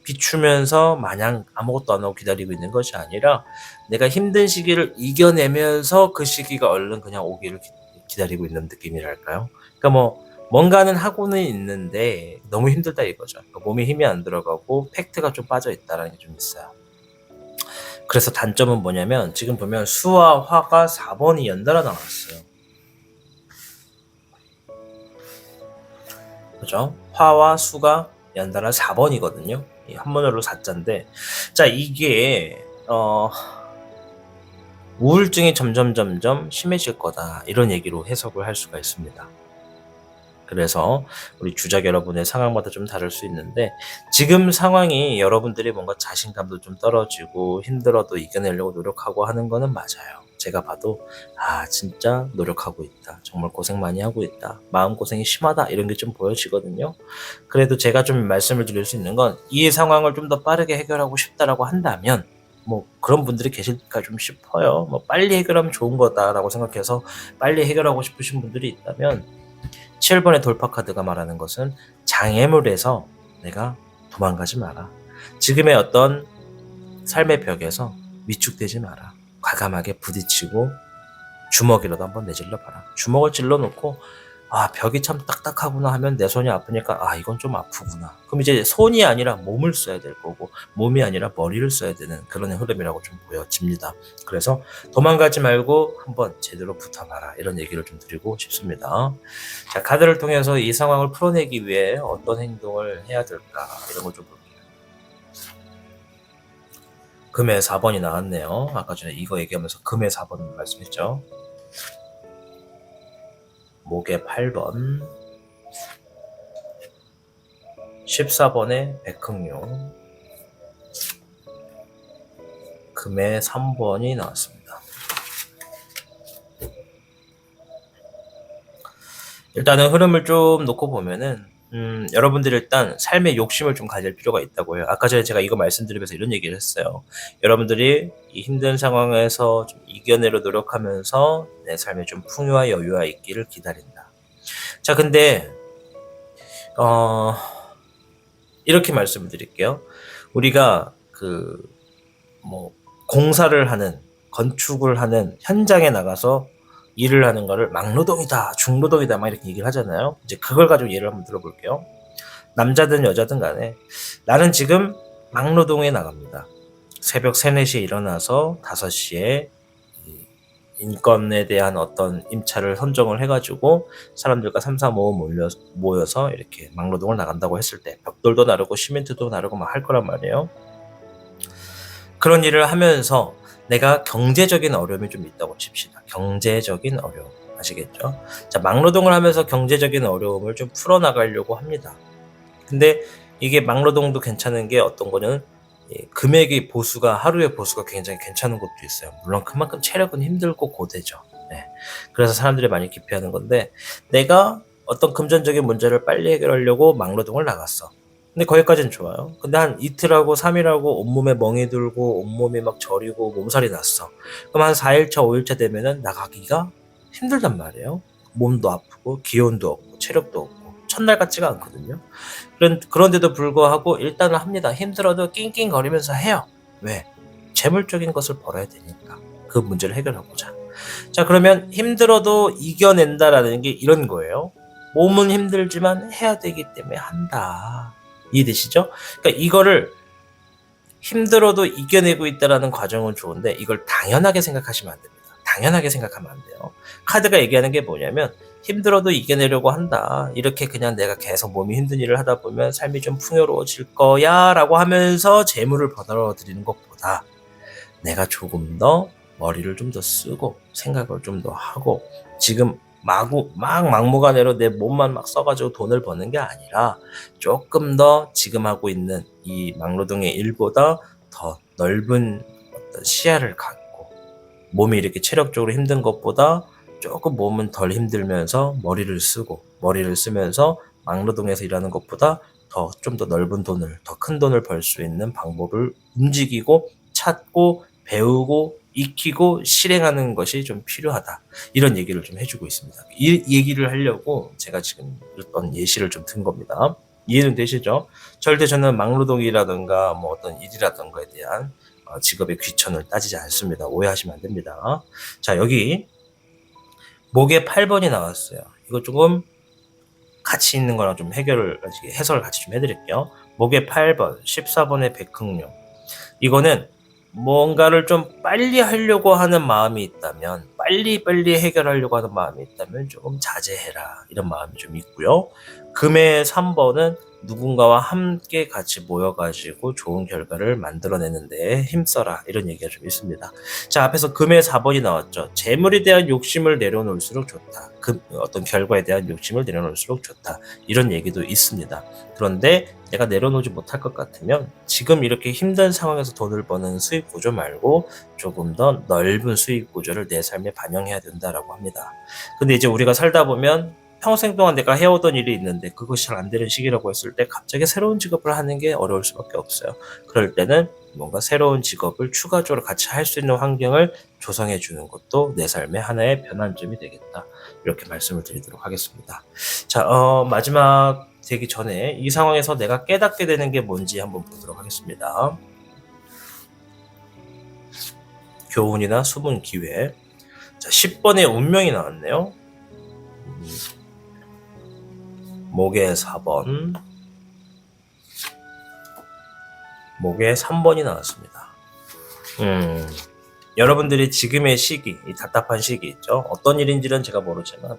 비추면서 마냥 아무것도 안 하고 기다리고 있는 것이 아니라 내가 힘든 시기를 이겨내면서 그 시기가 얼른 그냥 오기를 기다리고 있는 느낌이랄까요? 그러니까 뭐 뭔가는 하고는 있는데 너무 힘들다 이거죠. 그러니까 몸에 힘이 안 들어가고 팩트가 좀 빠져 있다는 게 좀 있어요. 그래서 단점은 뭐냐면 지금 보면 수와 화가 4번이 연달아 나왔어요. 그죠? 화와 수가 연달아 4번이거든요. 한문으로 4자인데 자 이게 우울증이 점점 심해질 거다 이런 얘기로 해석을 할 수가 있습니다. 그래서 우리 주작 여러분의 상황마다 좀 다를 수 있는데 지금 상황이 여러분들이 뭔가 자신감도 좀 떨어지고 힘들어도 이겨내려고 노력하고 하는 거는 맞아요. 제가 봐도 진짜 노력하고 있다. 정말 고생 많이 하고 있다. 마음고생이 심하다. 이런 게 좀 보여지거든요. 그래도 제가 좀 말씀을 드릴 수 있는 건 이 상황을 좀 더 빠르게 해결하고 싶다라고 한다면 뭐 그런 분들이 계실까 좀 싶어요. 뭐 빨리 해결하면 좋은 거다라고 생각해서 빨리 해결하고 싶으신 분들이 있다면 7번의 돌파 카드가 말하는 것은 장애물에서 내가 도망가지 마라. 지금의 어떤 삶의 벽에서 위축되지 마라. 과감하게 부딪히고 주먹이라도 한번 내질러 봐라. 주먹을 찔러 놓고 벽이 참 딱딱하구나 하면 내 손이 아프니까 이건 좀 아프구나. 그럼 이제 손이 아니라 몸을 써야 될 거고 몸이 아니라 머리를 써야 되는 그런 흐름이라고 좀 보여집니다. 그래서 도망가지 말고 한번 제대로 붙어봐라. 이런 얘기를 좀 드리고 싶습니다. 자, 카드를 통해서 이 상황을 풀어내기 위해 어떤 행동을 해야 될까 이런 걸 좀 볼게요. 금의 4번이 나왔네요. 아까 전에 이거 얘기하면서 금의 4번 말씀했죠. 목의 8번, 14번의 백흥류, 금의 3번이 나왔습니다. 일단은 흐름을 좀 놓고 보면은 여러분들이 일단 삶의 욕심을 좀 가질 필요가 있다고 해요. 아까 전에 제가 이거 말씀드리면서 이런 얘기를 했어요. 여러분들이 이 힘든 상황에서 좀 이겨내려 노력하면서 내 삶에 좀 풍요와 여유가 있기를 기다린다. 자, 근데 이렇게 말씀을 드릴게요. 우리가 공사를 하는, 건축을 하는 현장에 나가서 일을 하는 거를 막노동이다, 중노동이다 막 이렇게 얘기를 하잖아요. 이제 그걸 가지고 예를 한번 들어볼게요. 남자든 여자든 간에 나는 지금 막노동에 나갑니다. 새벽 3, 4시에 일어나서 5시에 인권에 대한 어떤 임차를 선정을 해가지고 사람들과 3, 4, 5 모여서 이렇게 막노동을 나간다고 했을 때 벽돌도 나르고 시멘트도 나르고 막 할 거란 말이에요. 그런 일을 하면서 내가 경제적인 어려움이 좀 있다고 칩시다. 경제적인 어려움. 아시겠죠? 자, 막노동을 하면서 경제적인 어려움을 좀 풀어나가려고 합니다. 근데 이게 막노동도 괜찮은 게 어떤 거는 금액의 보수가, 하루의 보수가 굉장히 괜찮은 것도 있어요. 물론 그만큼 체력은 힘들고 고되죠. 네. 그래서 사람들이 많이 기피하는 건데, 내가 어떤 금전적인 문제를 빨리 해결하려고 막노동을 나갔어. 근데 거기까지는 좋아요. 근데 한 이틀하고 3일하고 온몸에 멍이 들고 온몸이 막 저리고 몸살이 났어. 그럼 한 4일차 5일차 되면은 나가기가 힘들단 말이에요. 몸도 아프고 기운도 없고 체력도 없고 첫날 같지가 않거든요. 그런데도 불구하고 일단은 합니다. 힘들어도 낑낑거리면서 해요. 왜? 재물적인 것을 벌어야 되니까. 그 문제를 해결하고자. 자, 그러면 힘들어도 이겨낸다라는 게 이런 거예요. 몸은 힘들지만 해야 되기 때문에 한다. 이해되시죠? 그러니까 이거를 힘들어도 이겨내고 있다라는 과정은 좋은데 이걸 당연하게 생각하시면 안 됩니다. 당연하게 생각하면 안 돼요. 카드가 얘기하는 게 뭐냐면 힘들어도 이겨내려고 한다. 이렇게 그냥 내가 계속 몸이 힘든 일을 하다 보면 삶이 좀 풍요로워질 거야 라고 하면서 재물을 벌어들이는 것보다 내가 조금 더 머리를 좀 더 쓰고 생각을 좀 더 하고 지금 막무가내로 내 몸만 막 써가지고 돈을 버는 게 아니라 조금 더 지금 하고 있는 이 막노동의 일보다 더 넓은 어떤 시야를 갖고 몸이 이렇게 체력적으로 힘든 것보다 조금 몸은 덜 힘들면서 머리를 쓰면서 막노동에서 일하는 것보다 좀 더 넓은 돈을, 더 큰 돈을 벌 수 있는 방법을 움직이고 찾고 배우고 익히고 실행하는 것이 좀 필요하다. 이런 얘기를 좀 해주고 있습니다. 이 얘기를 하려고 제가 지금 어떤 예시를 좀 든 겁니다. 이해는 되시죠? 절대 저는 막노동이라든가 뭐 어떤 일이라든가에 대한 직업의 귀천을 따지지 않습니다. 오해하시면 안 됩니다. 자, 여기 목에 8번이 나왔어요. 이거 조금 같이 있는 거랑 좀 해설을 같이 좀 해드릴게요. 목에 8번, 14번의 백흥룡. 이거는 뭔가를 좀 빨리 하려고 하는 마음이 있다면, 빨리 해결하려고 하는 마음이 있다면 조금 자제해라. 이런 마음이 좀 있고요. 금의 3번은 누군가와 함께 같이 모여가지고 좋은 결과를 만들어내는데 힘써라. 이런 얘기가 좀 있습니다. 자, 앞에서 금의 4번이 나왔죠. 재물에 대한 욕심을 내려놓을수록 좋다. 어떤 결과에 대한 욕심을 내려놓을수록 좋다. 이런 얘기도 있습니다. 그런데 내가 내려놓지 못할 것 같으면 지금 이렇게 힘든 상황에서 돈을 버는 수익 구조 말고 조금 더 넓은 수익 구조를 내 삶에 반영해야 된다라고 합니다. 근데 이제 우리가 살다 보면 평생 동안 내가 해오던 일이 있는데 그것이 잘 안 되는 시기라고 했을 때 갑자기 새로운 직업을 하는 게 어려울 수밖에 없어요. 그럴 때는 뭔가 새로운 직업을 추가적으로 같이 할 수 있는 환경을 조성해 주는 것도 내 삶의 하나의 변환점이 되겠다. 이렇게 말씀을 드리도록 하겠습니다. 자, 마지막 되기 전에 이 상황에서 내가 깨닫게 되는 게 뭔지 한번 보도록 하겠습니다. 교훈이나 숨은 기회. 자, 10번의 운명이 나왔네요. 목에 4번, 목에 3번이 나왔습니다. 여러분들이 지금의 시기, 이 답답한 시기 있죠. 어떤 일인지는 제가 모르지만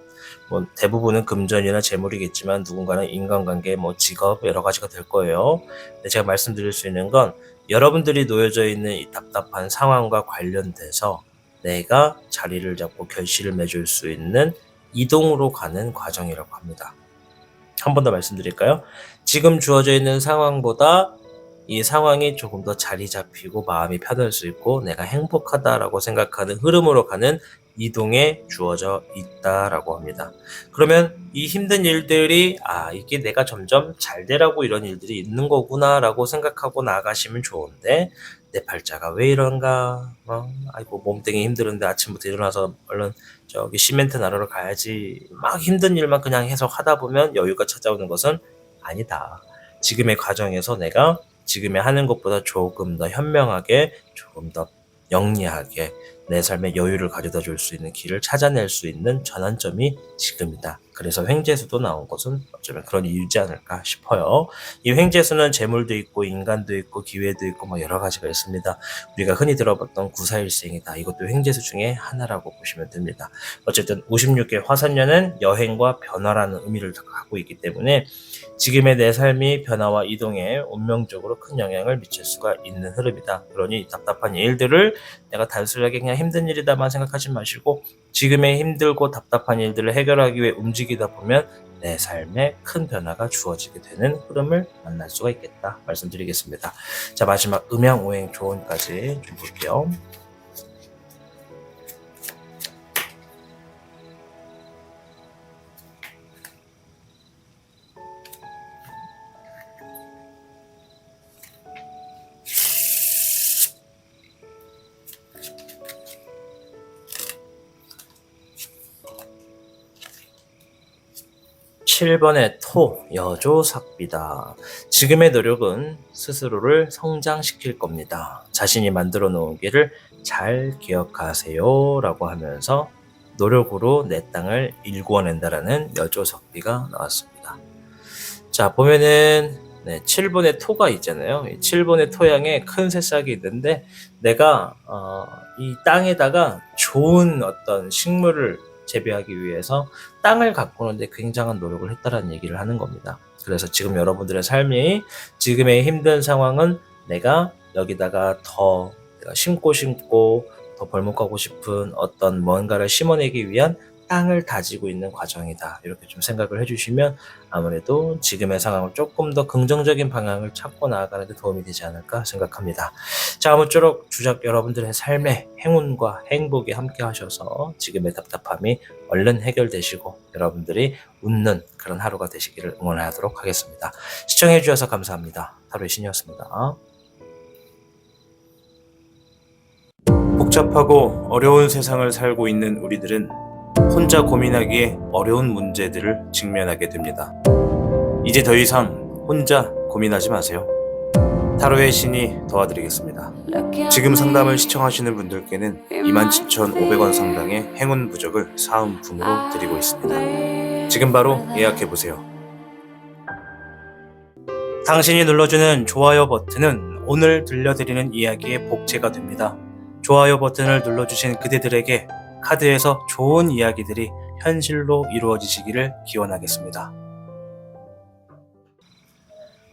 뭐 대부분은 금전이나 재물이겠지만 누군가는 인간관계, 뭐 직업 여러 가지가 될 거예요. 근데 제가 말씀드릴 수 있는 건 여러분들이 놓여져 있는 이 답답한 상황과 관련돼서 내가 자리를 잡고 결실을 맺을 수 있는 이동으로 가는 과정이라고 합니다. 한 번 더 말씀드릴까요? 지금 주어져 있는 상황보다 이 상황이 조금 더 자리 잡히고 마음이 편할 수 있고 내가 행복하다라고 생각하는 흐름으로 가는 이동에 주어져 있다라고 합니다. 그러면 이 힘든 일들이 이게 내가 점점 잘 되라고 이런 일들이 있는 거구나라고 생각하고 나아가시면 좋은데 내 팔자가 왜 이런가? 아이고 몸땡이 힘들은데 아침부터 일어나서 얼른 저기 시멘트 나르러 가야지. 막 힘든 일만 그냥 해석하다 보면 여유가 찾아오는 것은 아니다. 지금의 과정에서 내가 지금의 하는 것보다 조금 더 현명하게, 조금 더 영리하게 내 삶에 여유를 가져다 줄 수 있는 길을 찾아낼 수 있는 전환점이 지금이다. 그래서 횡재수도 나온 것은 어쩌면 그런 이유지 않을까 싶어요. 이 횡재수는 재물도 있고 인간도 있고 기회도 있고 여러 가지가 있습니다. 우리가 흔히 들어봤던 구사일생이다. 이것도 횡재수 중에 하나라고 보시면 됩니다. 어쨌든 56개 화산년은 여행과 변화라는 의미를 갖고 있기 때문에 지금의 내 삶이 변화와 이동에 운명적으로 큰 영향을 미칠 수가 있는 흐름이다. 그러니 답답한 일들을 내가 단순하게 그냥 힘든 일이다만 생각하지 마시고 지금의 힘들고 답답한 일들을 해결하기 위해 움직이다 보면 내 삶에 큰 변화가 주어지게 되는 흐름을 만날 수가 있겠다 말씀드리겠습니다. 자, 마지막 음양오행 조언까지 좀 볼게요. 7번의 토, 여조삭비다. 지금의 노력은 스스로를 성장시킬 겁니다. 자신이 만들어 놓은 길을 잘 기억하세요 라고 하면서 노력으로 내 땅을 일구어낸다라는 여조삭비가 나왔습니다. 자, 보면은 7번의 토가 있잖아요. 7번의 토양에 큰 새싹이 있는데 내가 이 땅에다가 좋은 어떤 식물을 재배하기 위해서 땅을 가꾸는데 굉장한 노력을 했다라는 얘기를 하는 겁니다. 그래서 지금 여러분들의 삶이 지금의 힘든 상황은 내가 여기다가 더 내가 심고 더 벌목하고 싶은 어떤 뭔가를 심어내기 위한 땅을 다지고 있는 과정이다. 이렇게 좀 생각을 해주시면 아무래도 지금의 상황을 조금 더 긍정적인 방향을 찾고 나아가는 데 도움이 되지 않을까 생각합니다. 자, 아무쪼록 주작 여러분들의 삶에 행운과 행복이 함께 하셔서 지금의 답답함이 얼른 해결되시고 여러분들이 웃는 그런 하루가 되시기를 응원하도록 하겠습니다. 시청해 주셔서 감사합니다. 타로의 신이었습니다. 복잡하고 어려운 세상을 살고 있는 우리들은 혼자 고민하기에 어려운 문제들을 직면하게 됩니다. 이제 더 이상 혼자 고민하지 마세요. 타로의 신이 도와드리겠습니다. 지금 상담을 시청하시는 분들께는 27,500원 상당의 행운 부적을 사은품으로 드리고 있습니다. 지금 바로 예약해보세요. 당신이 눌러주는 좋아요 버튼은 오늘 들려드리는 이야기의 복제가 됩니다. 좋아요 버튼을 눌러주신 그대들에게 카드에서 좋은 이야기들이 현실로 이루어지시기를 기원하겠습니다.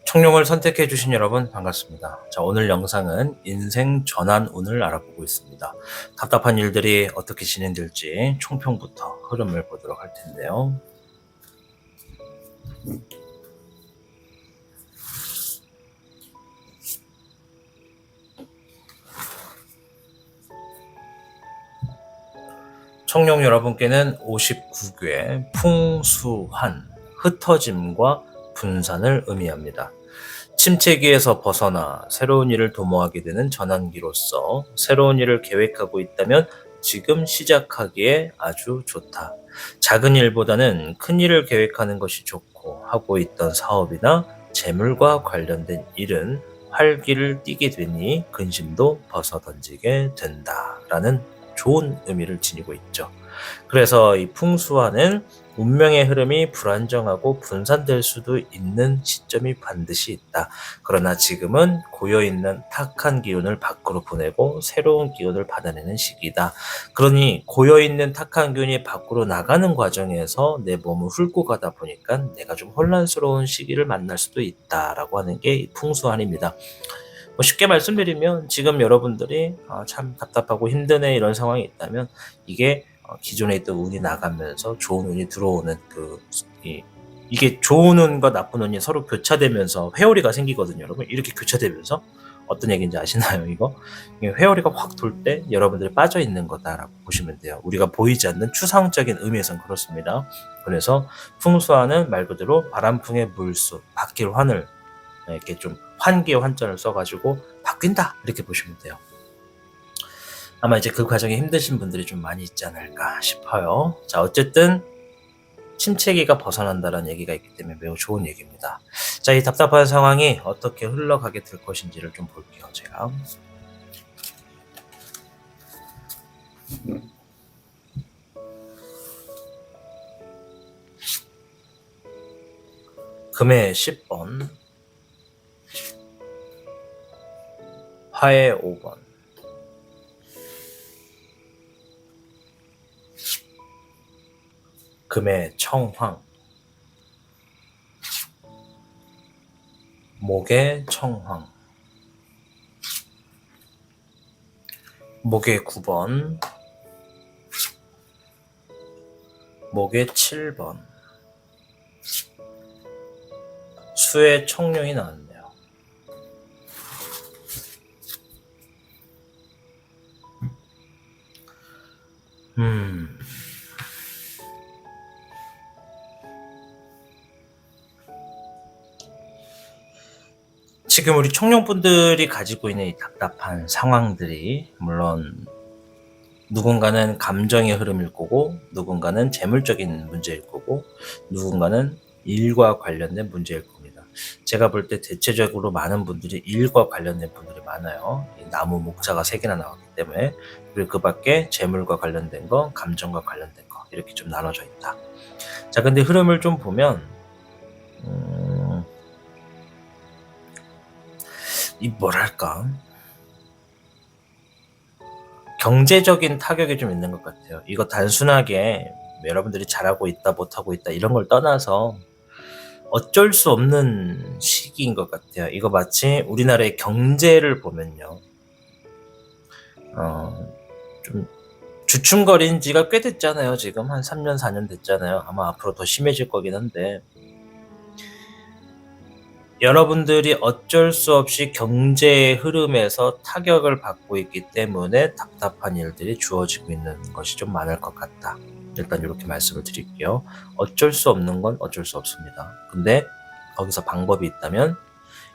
청룡을 선택해 주신 여러분 반갑습니다. 자, 오늘 영상은 인생 전환운을 알아보고 있습니다. 답답한 일들이 어떻게 진행될지 총평부터 흐름을 보도록 할 텐데요. 청룡 여러분께는 59개 풍수환, 흩어짐과 분산을 의미합니다. 침체기에서 벗어나 새로운 일을 도모하게 되는 전환기로서 새로운 일을 계획하고 있다면 지금 시작하기에 아주 좋다. 작은 일보다는 큰 일을 계획하는 것이 좋고 하고 있던 사업이나 재물과 관련된 일은 활기를 띠게 되니 근심도 벗어던지게 된다라는 좋은 의미를 지니고 있죠. 그래서 이 풍수화는 운명의 흐름이 불안정하고 분산될 수도 있는 시점이 반드시 있다. 그러나 지금은 고여있는 탁한 기운을 밖으로 보내고 새로운 기운을 받아내는 시기다. 그러니 고여있는 탁한 기운이 밖으로 나가는 과정에서 내 몸을 훑고 가다 보니까 내가 좀 혼란스러운 시기를 만날 수도 있다라고 하는 게 풍수환입니다. 쉽게 말씀드리면 지금 여러분들이 참 답답하고 힘드네 이런 상황이 있다면 이게 기존에 있던 운이 나가면서 좋은 운이 들어오는 이게 좋은 운과 나쁜 운이 서로 교차되면서 회오리가 생기거든요. 여러분 이렇게 교차되면서 어떤 얘기인지 아시나요, 이거? 이게 회오리가 확 돌 때 여러분들이 빠져 있는 거다라고 보시면 돼요. 우리가 보이지 않는 추상적인 의미에선 그렇습니다. 그래서 풍수화는 말 그대로 바람풍의 물수, 바뀔 환을 이렇게 좀 환기의 환자를 써가지고 바뀐다 이렇게 보시면 돼요. 아마 이제 그 과정이 힘드신 분들이 좀 많이 있지 않을까 싶어요. 자, 어쨌든 침체기가 벗어난다는 얘기가 있기 때문에 매우 좋은 얘기입니다. 자, 이 답답한 상황이 어떻게 흘러가게 될 것인지를 좀 볼게요, 제가. 금의 10번, 화의 5번, 금의 청황, 목의 청황, 목의 9번, 목의 7번, 수의 청룡이 나왔네요. 지금 우리 청룡분들이 가지고 있는 이 답답한 상황들이 물론 누군가는 감정의 흐름일 거고 누군가는 재물적인 문제일 거고 누군가는 일과 관련된 문제일 겁니다. 제가 볼 때 대체적으로 많은 분들이 일과 관련된 분들이 많아요. 이 나무 목자가 3개나 나왔기 때문에. 그리고 그 밖에 재물과 관련된 거, 감정과 관련된 거 이렇게 좀 나눠져 있다. 자, 근데 흐름을 좀 보면 이 뭐랄까 경제적인 타격이 좀 있는 것 같아요. 이거 단순하게 여러분들이 잘하고 있다 못하고 있다 이런 걸 떠나서 어쩔 수 없는 시기인 것 같아요. 이거 마치 우리나라의 경제를 보면요, 좀 주춤거린 지가 꽤 됐잖아요. 지금 한 3년 4년 됐잖아요. 아마 앞으로 더 심해질 거긴 한데 여러분들이 어쩔 수 없이 경제의 흐름에서 타격을 받고 있기 때문에 답답한 일들이 주어지고 있는 것이 좀 많을 것 같다. 일단 이렇게 말씀을 드릴게요. 어쩔 수 없는 건 어쩔 수 없습니다. 근데 거기서 방법이 있다면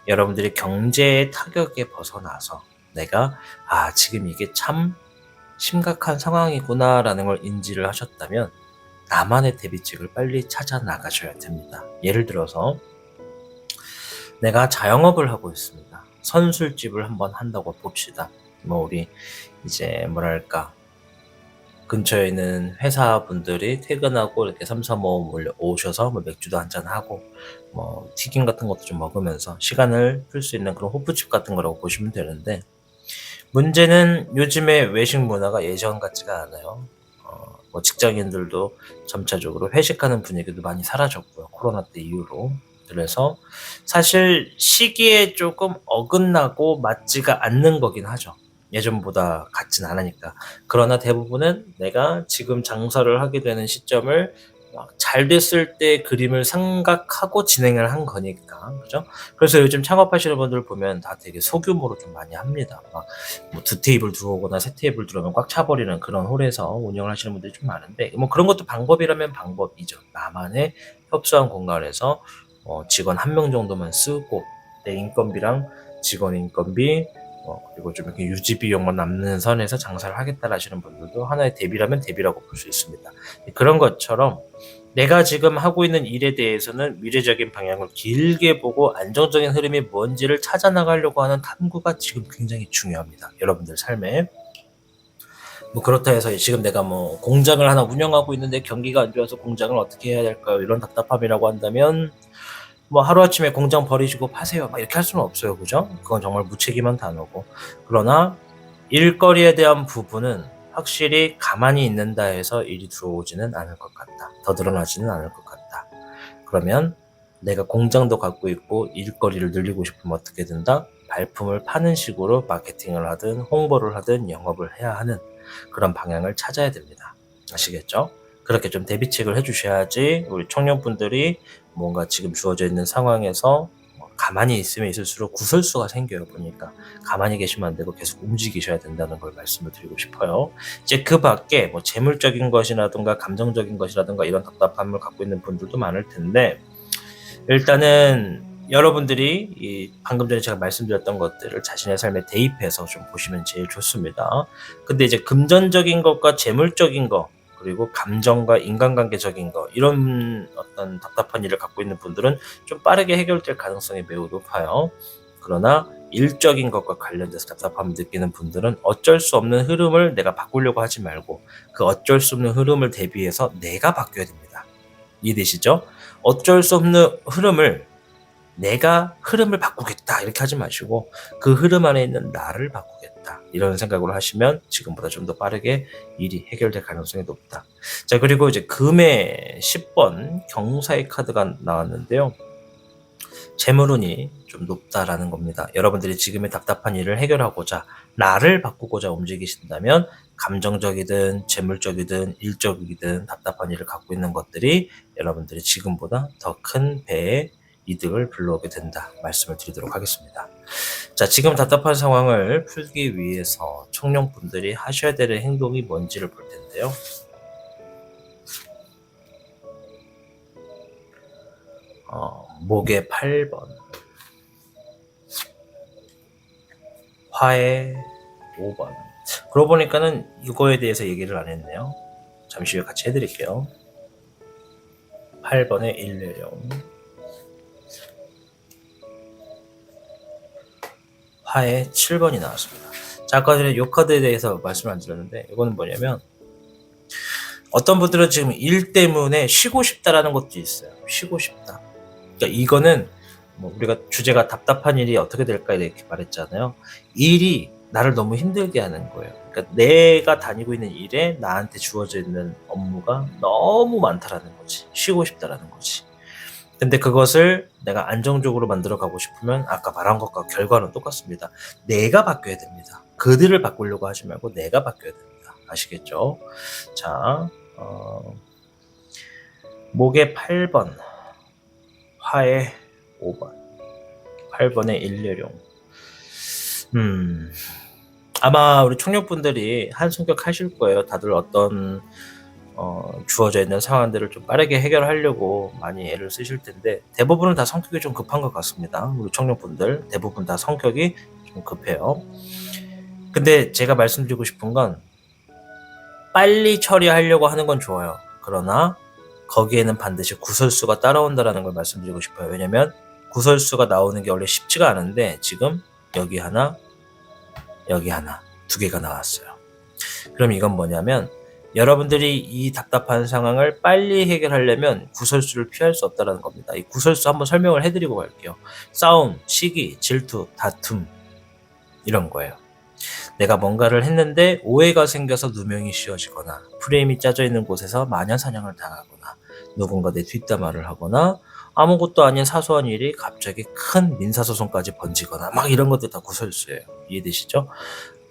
여러분들이 경제의 타격에 벗어나서 내가 지금 이게 참 심각한 상황이구나 라는 걸 인지를 하셨다면 나만의 대비책을 빨리 찾아 나가셔야 됩니다. 예를 들어서 내가 자영업을 하고 있습니다. 선술집을 한번 한다고 봅시다. 우리 이제 뭐랄까 근처에 있는 회사분들이 퇴근하고 이렇게 삼삼오오 오셔서 맥주도 한잔 하고 튀김 같은 것도 좀 먹으면서 시간을 풀 수 있는 그런 호프집 같은 거라고 보시면 되는데, 문제는 요즘에 외식 문화가 예전 같지가 않아요. 직장인들도 점차적으로 회식하는 분위기도 많이 사라졌고요. 코로나 때 이후로. 그래서 사실 시기에 조금 어긋나고 맞지가 않는 거긴 하죠. 예전보다 같진 않으니까. 그러나 대부분은 내가 지금 장사를 하게 되는 시점을 잘 됐을 때 그림을 생각하고 진행을 한 거니까, 그죠? 그래서 요즘 창업하시는 분들 보면 다 되게 소규모로 좀 많이 합니다. 막 2테이블 들어오거나 3테이블 들어오면 꽉 차버리는 그런 홀에서 운영을 하시는 분들이 좀 많은데, 그런 것도 방법이라면 방법이죠. 나만의 협소한 공간에서 직원 1명 정도만 쓰고 내 인건비랑 직원 인건비 그리고 좀 이렇게 유지 비용만 남는 선에서 장사를 하겠다 하시는 분들도 하나의 대비라면 대비라고 볼 수 있습니다. 그런 것처럼 내가 지금 하고 있는 일에 대해서는 미래적인 방향을 길게 보고 안정적인 흐름이 뭔지를 찾아 나가려고 하는 탐구가 지금 굉장히 중요합니다. 여러분들 삶에. 그렇다 해서 지금 내가 공장을 하나 운영하고 있는데 경기가 안 좋아서 공장을 어떻게 해야 될까요? 이런 답답함이라고 한다면 하루아침에 공장 버리시고 파세요. 이렇게 할 수는 없어요. 그죠? 그건 정말 무책임한 단어고. 그러나 일거리에 대한 부분은 확실히 가만히 있는다 해서 일이 들어오지는 않을 것 같다. 더 늘어나지는 않을 것 같다. 그러면 내가 공장도 갖고 있고 일거리를 늘리고 싶으면 어떻게 된다? 발품을 파는 식으로 마케팅을 하든 홍보를 하든 영업을 해야 하는 그런 방향을 찾아야 됩니다. 아시겠죠? 그렇게 좀 대비책을 해주셔야지 우리 청년분들이 뭔가 지금 주어져 있는 상황에서 가만히 있으면 있을수록 구설수가 생겨요. 보니까 가만히 계시면 안 되고 계속 움직이셔야 된다는 걸 말씀을 드리고 싶어요. 이제 그 밖에 뭐 재물적인 것이라든가 감정적인 것이라든가 이런 답답함을 갖고 있는 분들도 많을 텐데, 일단은 여러분들이 이 방금 전에 제가 말씀드렸던 것들을 자신의 삶에 대입해서 좀 보시면 제일 좋습니다. 근데 이제 금전적인 것과 재물적인 것, 그리고 감정과 인간관계적인 것, 이런 어떤 답답한 일을 갖고 있는 분들은 좀 빠르게 해결될 가능성이 매우 높아요. 그러나 일적인 것과 관련돼서 답답함을 느끼는 분들은 어쩔 수 없는 흐름을 내가 바꾸려고 하지 말고 그 어쩔 수 없는 흐름을 대비해서 내가 바뀌어야 됩니다. 이해되시죠? 어쩔 수 없는 흐름을 내가 흐름을 바꾸겠다 이렇게 하지 마시고 그 흐름 안에 있는 나를 바꾸겠다 이런 생각으로 하시면 지금보다 좀 더 빠르게 일이 해결될 가능성이 높다. 자, 그리고 이제 금의 10번 경사의 카드가 나왔는데요. 재물운이 좀 높다라는 겁니다. 여러분들이 지금의 답답한 일을 해결하고자 나를 바꾸고자 움직이신다면 감정적이든 재물적이든 일적이든 답답한 일을 갖고 있는 것들이 여러분들이 지금보다 더 큰 배의 이득을 불러오게 된다 말씀을 드리도록 하겠습니다. 자, 지금 답답한 상황을 풀기 위해서 청룡분들이 하셔야 되는 행동이 뭔지를 볼 텐데요. 목의 8번, 화의 5번. 그러고 보니까는 이거에 대해서 얘기를 안 했네요. 잠시 후에 같이 해드릴게요. 8번의 일례령, 화의 7번이 나왔습니다. 자, 아까 전에 요 카드에 대해서 말씀을 안 드렸는데 이거는 뭐냐면 어떤 분들은 지금 일 때문에 쉬고 싶다라는 것도 있어요. 쉬고 싶다. 그러니까 이거는 뭐 우리가 주제가 답답한 일이 어떻게 될까 이렇게 말했잖아요. 일이 나를 너무 힘들게 하는 거예요. 그러니까 내가 다니고 있는 일에 나한테 주어져 있는 업무가 너무 많다라는 거지. 쉬고 싶다라는 거지. 근데 그것을 내가 안정적으로 만들어 가고 싶으면 아까 말한 것과 결과는 똑같습니다. 내가 바뀌어야 됩니다. 그들을 바꾸려고 하지 말고 내가 바뀌어야 됩니다. 아시겠죠? 자, 목의 8번, 화의 5번, 8번의 일례룡. 아마 우리 총력분들이 한 성격 하실 거예요. 다들 어떤 주어져 있는 상황들을 좀 빠르게 해결하려고 많이 애를 쓰실 텐데 대부분은 다 성격이 좀 급한 것 같습니다. 우리 청년분들 대부분 다 성격이 좀 급해요. 근데 제가 말씀드리고 싶은 건 빨리 처리하려고 하는 건 좋아요. 그러나 거기에는 반드시 구설수가 따라온다는 걸 말씀드리고 싶어요. 왜냐면 구설수가 나오는 게 원래 쉽지가 않은데 지금 여기 하나, 여기 하나, 두 개가 나왔어요. 그럼 이건 뭐냐면 여러분들이 이 답답한 상황을 빨리 해결하려면 구설수를 피할 수 없다는 겁니다. 이 구설수 한번 설명을 해드리고 갈게요. 싸움, 시기, 질투, 다툼 이런 거예요. 내가 뭔가를 했는데 오해가 생겨서 누명이 씌워지거나 프레임이 짜져 있는 곳에서 마녀사냥을 당하거나 누군가 내 뒷담화를 하거나 아무것도 아닌 사소한 일이 갑자기 큰 민사소송까지 번지거나 막 이런 것들 다 구설수예요. 이해되시죠?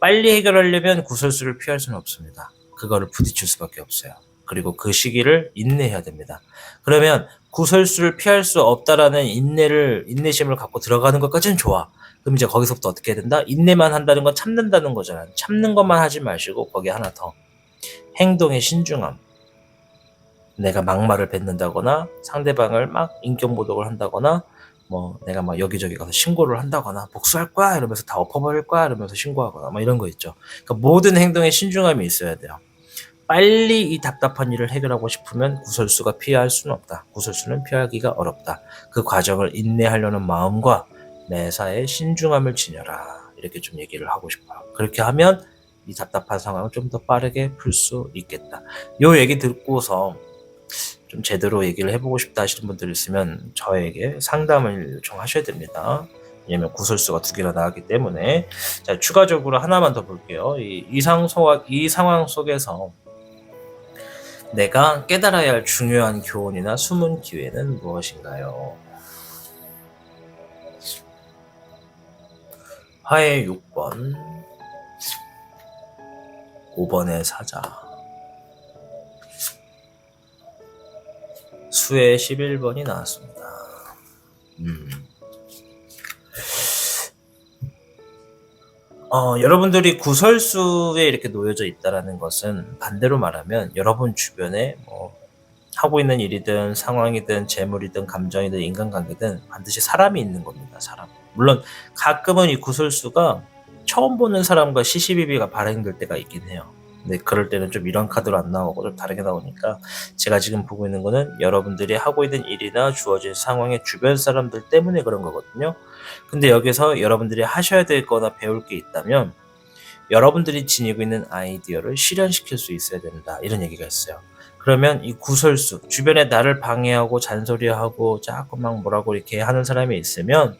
빨리 해결하려면 구설수를 피할 수는 없습니다. 그거를 부딪힐 수밖에 없어요. 그리고 그 시기를 인내해야 됩니다. 그러면 구설수를 피할 수 없다라는 인내심을 갖고 들어가는 것까지는 좋아. 그럼 이제 거기서부터 어떻게 해야 된다? 인내만 한다는 건 참는다는 거잖아. 참는 것만 하지 마시고 거기 하나 더. 행동의 신중함. 내가 막말을 뱉는다거나 상대방을 막 인격모독을 한다거나 뭐 내가 막 여기저기 가서 신고를 한다거나 복수할 거야 이러면서 다 엎어버릴 거야 이러면서 신고하거나 뭐 이런 거 있죠. 그러니까 모든 행동에 신중함이 있어야 돼요. 빨리 이 답답한 일을 해결하고 싶으면 구설수가 피할 수는 없다. 구설수는 피하기가 어렵다. 그 과정을 인내하려는 마음과 매사에 신중함을 지녀라. 이렇게 좀 얘기를 하고 싶어요. 그렇게 하면 이 답답한 상황을 좀 더 빠르게 풀 수 있겠다. 요 얘기 듣고서 좀 제대로 얘기를 해보고 싶다 하시는 분들 있으면 저에게 상담을 요청하셔야 됩니다. 왜냐면 구설수가 두 개나 나왔기 때문에. 자, 추가적으로 하나만 더 볼게요. 이 상황 속에서 내가 깨달아야 할 중요한 교훈이나 숨은 기회는 무엇인가요? 화의 6번, 5번의 사자, 수의 11번이 나왔습니다. 여러분들이 구설수에 이렇게 놓여져 있다라는 것은 반대로 말하면 여러분 주변에 하고 있는 일이든 상황이든 재물이든 감정이든 인간관계든 반드시 사람이 있는 겁니다. 사람. 물론 가끔은 이 구설수가 처음 보는 사람과 시시비비가 발행될 때가 있긴 해요. 근데 그럴 때는 좀 이런 카드로 안 나오고 좀 다르게 나오니까 제가 지금 보고 있는 거는 여러분들이 하고 있는 일이나 주어진 상황의 주변 사람들 때문에 그런 거거든요. 근데 여기서 여러분들이 하셔야 될 거나 배울 게 있다면 여러분들이 지니고 있는 아이디어를 실현시킬 수 있어야 된다. 이런 얘기가 있어요. 그러면 이 구설수, 주변에 나를 방해하고 잔소리하고 자꾸 막 뭐라고 이렇게 하는 사람이 있으면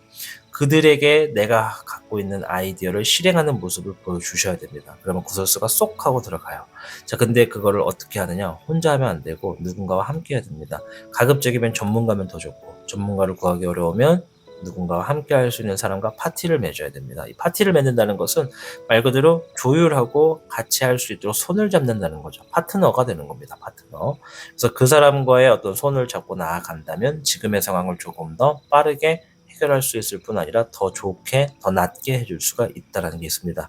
그들에게 내가 갖고 있는 아이디어를 실행하는 모습을 보여주셔야 됩니다. 그러면 구설수가 쏙 하고 들어가요. 자, 근데 그거를 어떻게 하느냐? 혼자 하면 안 되고 누군가와 함께 해야 됩니다. 가급적이면 전문가면 더 좋고, 전문가를 구하기 어려우면 누군가와 함께 할 수 있는 사람과 파티를 맺어야 됩니다. 이 파티를 맺는다는 것은 말 그대로 조율하고 같이 할 수 있도록 손을 잡는다는 거죠. 파트너가 되는 겁니다. 파트너. 그래서 그 사람과의 어떤 손을 잡고 나아간다면 지금의 상황을 조금 더 빠르게 해결할 수 있을 뿐 아니라 더 좋게, 더 낫게 해줄 수가 있다는 게 있습니다.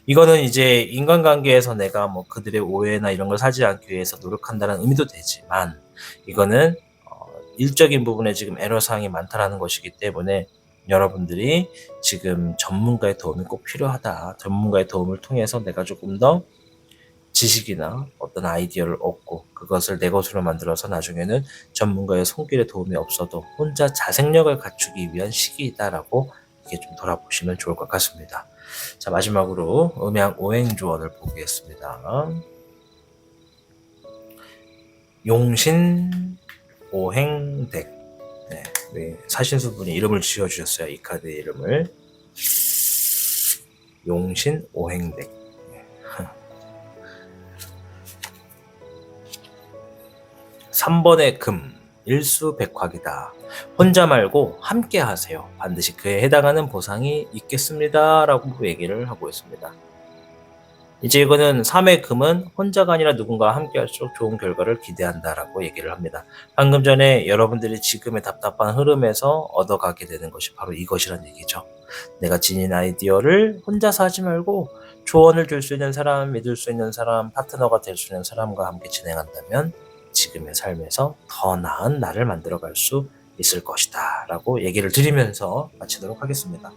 이거는 이제 인간관계에서 내가 그들의 오해나 이런 걸 사지 않기 위해서 노력한다는 의미도 되지만 이거는 일적인 부분에 지금 애로사항이 많다라는 것이기 때문에 여러분들이 지금 전문가의 도움이 꼭 필요하다. 전문가의 도움을 통해서 내가 조금 더 지식이나 어떤 아이디어를 얻고 그것을 내 것으로 만들어서 나중에는 전문가의 손길의 도움이 없어도 혼자 자생력을 갖추기 위한 시기이다라고 이렇게 좀 돌아보시면 좋을 것 같습니다. 자, 마지막으로 음양 오행조언을 보겠습니다. 용신 오행덱. 네, 사신수분이 이름을 지어주셨어요. 이 카드의 이름을. 용신 오행덱. 3번의 금, 일수백화기다. 혼자 말고 함께 하세요. 반드시 그에 해당하는 보상이 있겠습니다. 라고 얘기를 하고 있습니다. 이제 이거는 3의 금은 혼자가 아니라 누군가와 함께 할수록 좋은 결과를 기대한다라고 얘기를 합니다. 방금 전에 여러분들이 지금의 답답한 흐름에서 얻어가게 되는 것이 바로 이것이란 얘기죠. 내가 지닌 아이디어를 혼자서 하지 말고 조언을 줄 수 있는 사람, 믿을 수 있는 사람, 파트너가 될 수 있는 사람과 함께 진행한다면 지금의 삶에서 더 나은 나를 만들어갈 수 있을 것이다 라고 얘기를 드리면서 마치도록 하겠습니다.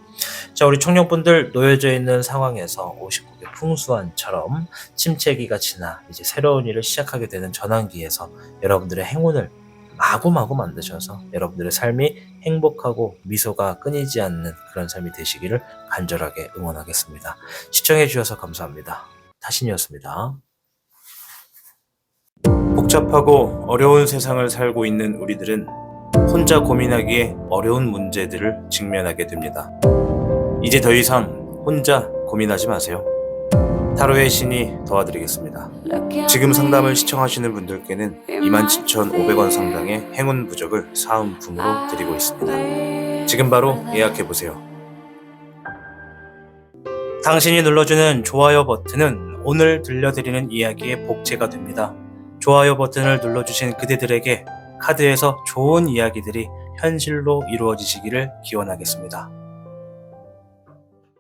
자, 우리 청년분들 놓여져 있는 상황에서 59개 풍수환처럼 침체기가 지나 이제 새로운 일을 시작하게 되는 전환기에서 여러분들의 행운을 마구마구 만드셔서 여러분들의 삶이 행복하고 미소가 끊이지 않는 그런 삶이 되시기를 간절하게 응원하겠습니다. 시청해 주셔서 감사합니다. 타신이었습니다. 복잡하고 어려운 세상을 살고 있는 우리들은 혼자 고민하기에 어려운 문제들을 직면하게 됩니다. 이제 더 이상 혼자 고민하지 마세요. 타로의 신이 도와드리겠습니다. 지금 상담을 시청하시는 분들께는 27,500원 상당의 행운 부적을 사은품으로 드리고 있습니다. 지금 바로 예약해보세요. 당신이 눌러주는 좋아요 버튼은 오늘 들려드리는 이야기의 복제가 됩니다. 좋아요 버튼을 눌러주신 그대들에게 카드에서 좋은 이야기들이 현실로 이루어지시기를 기원하겠습니다.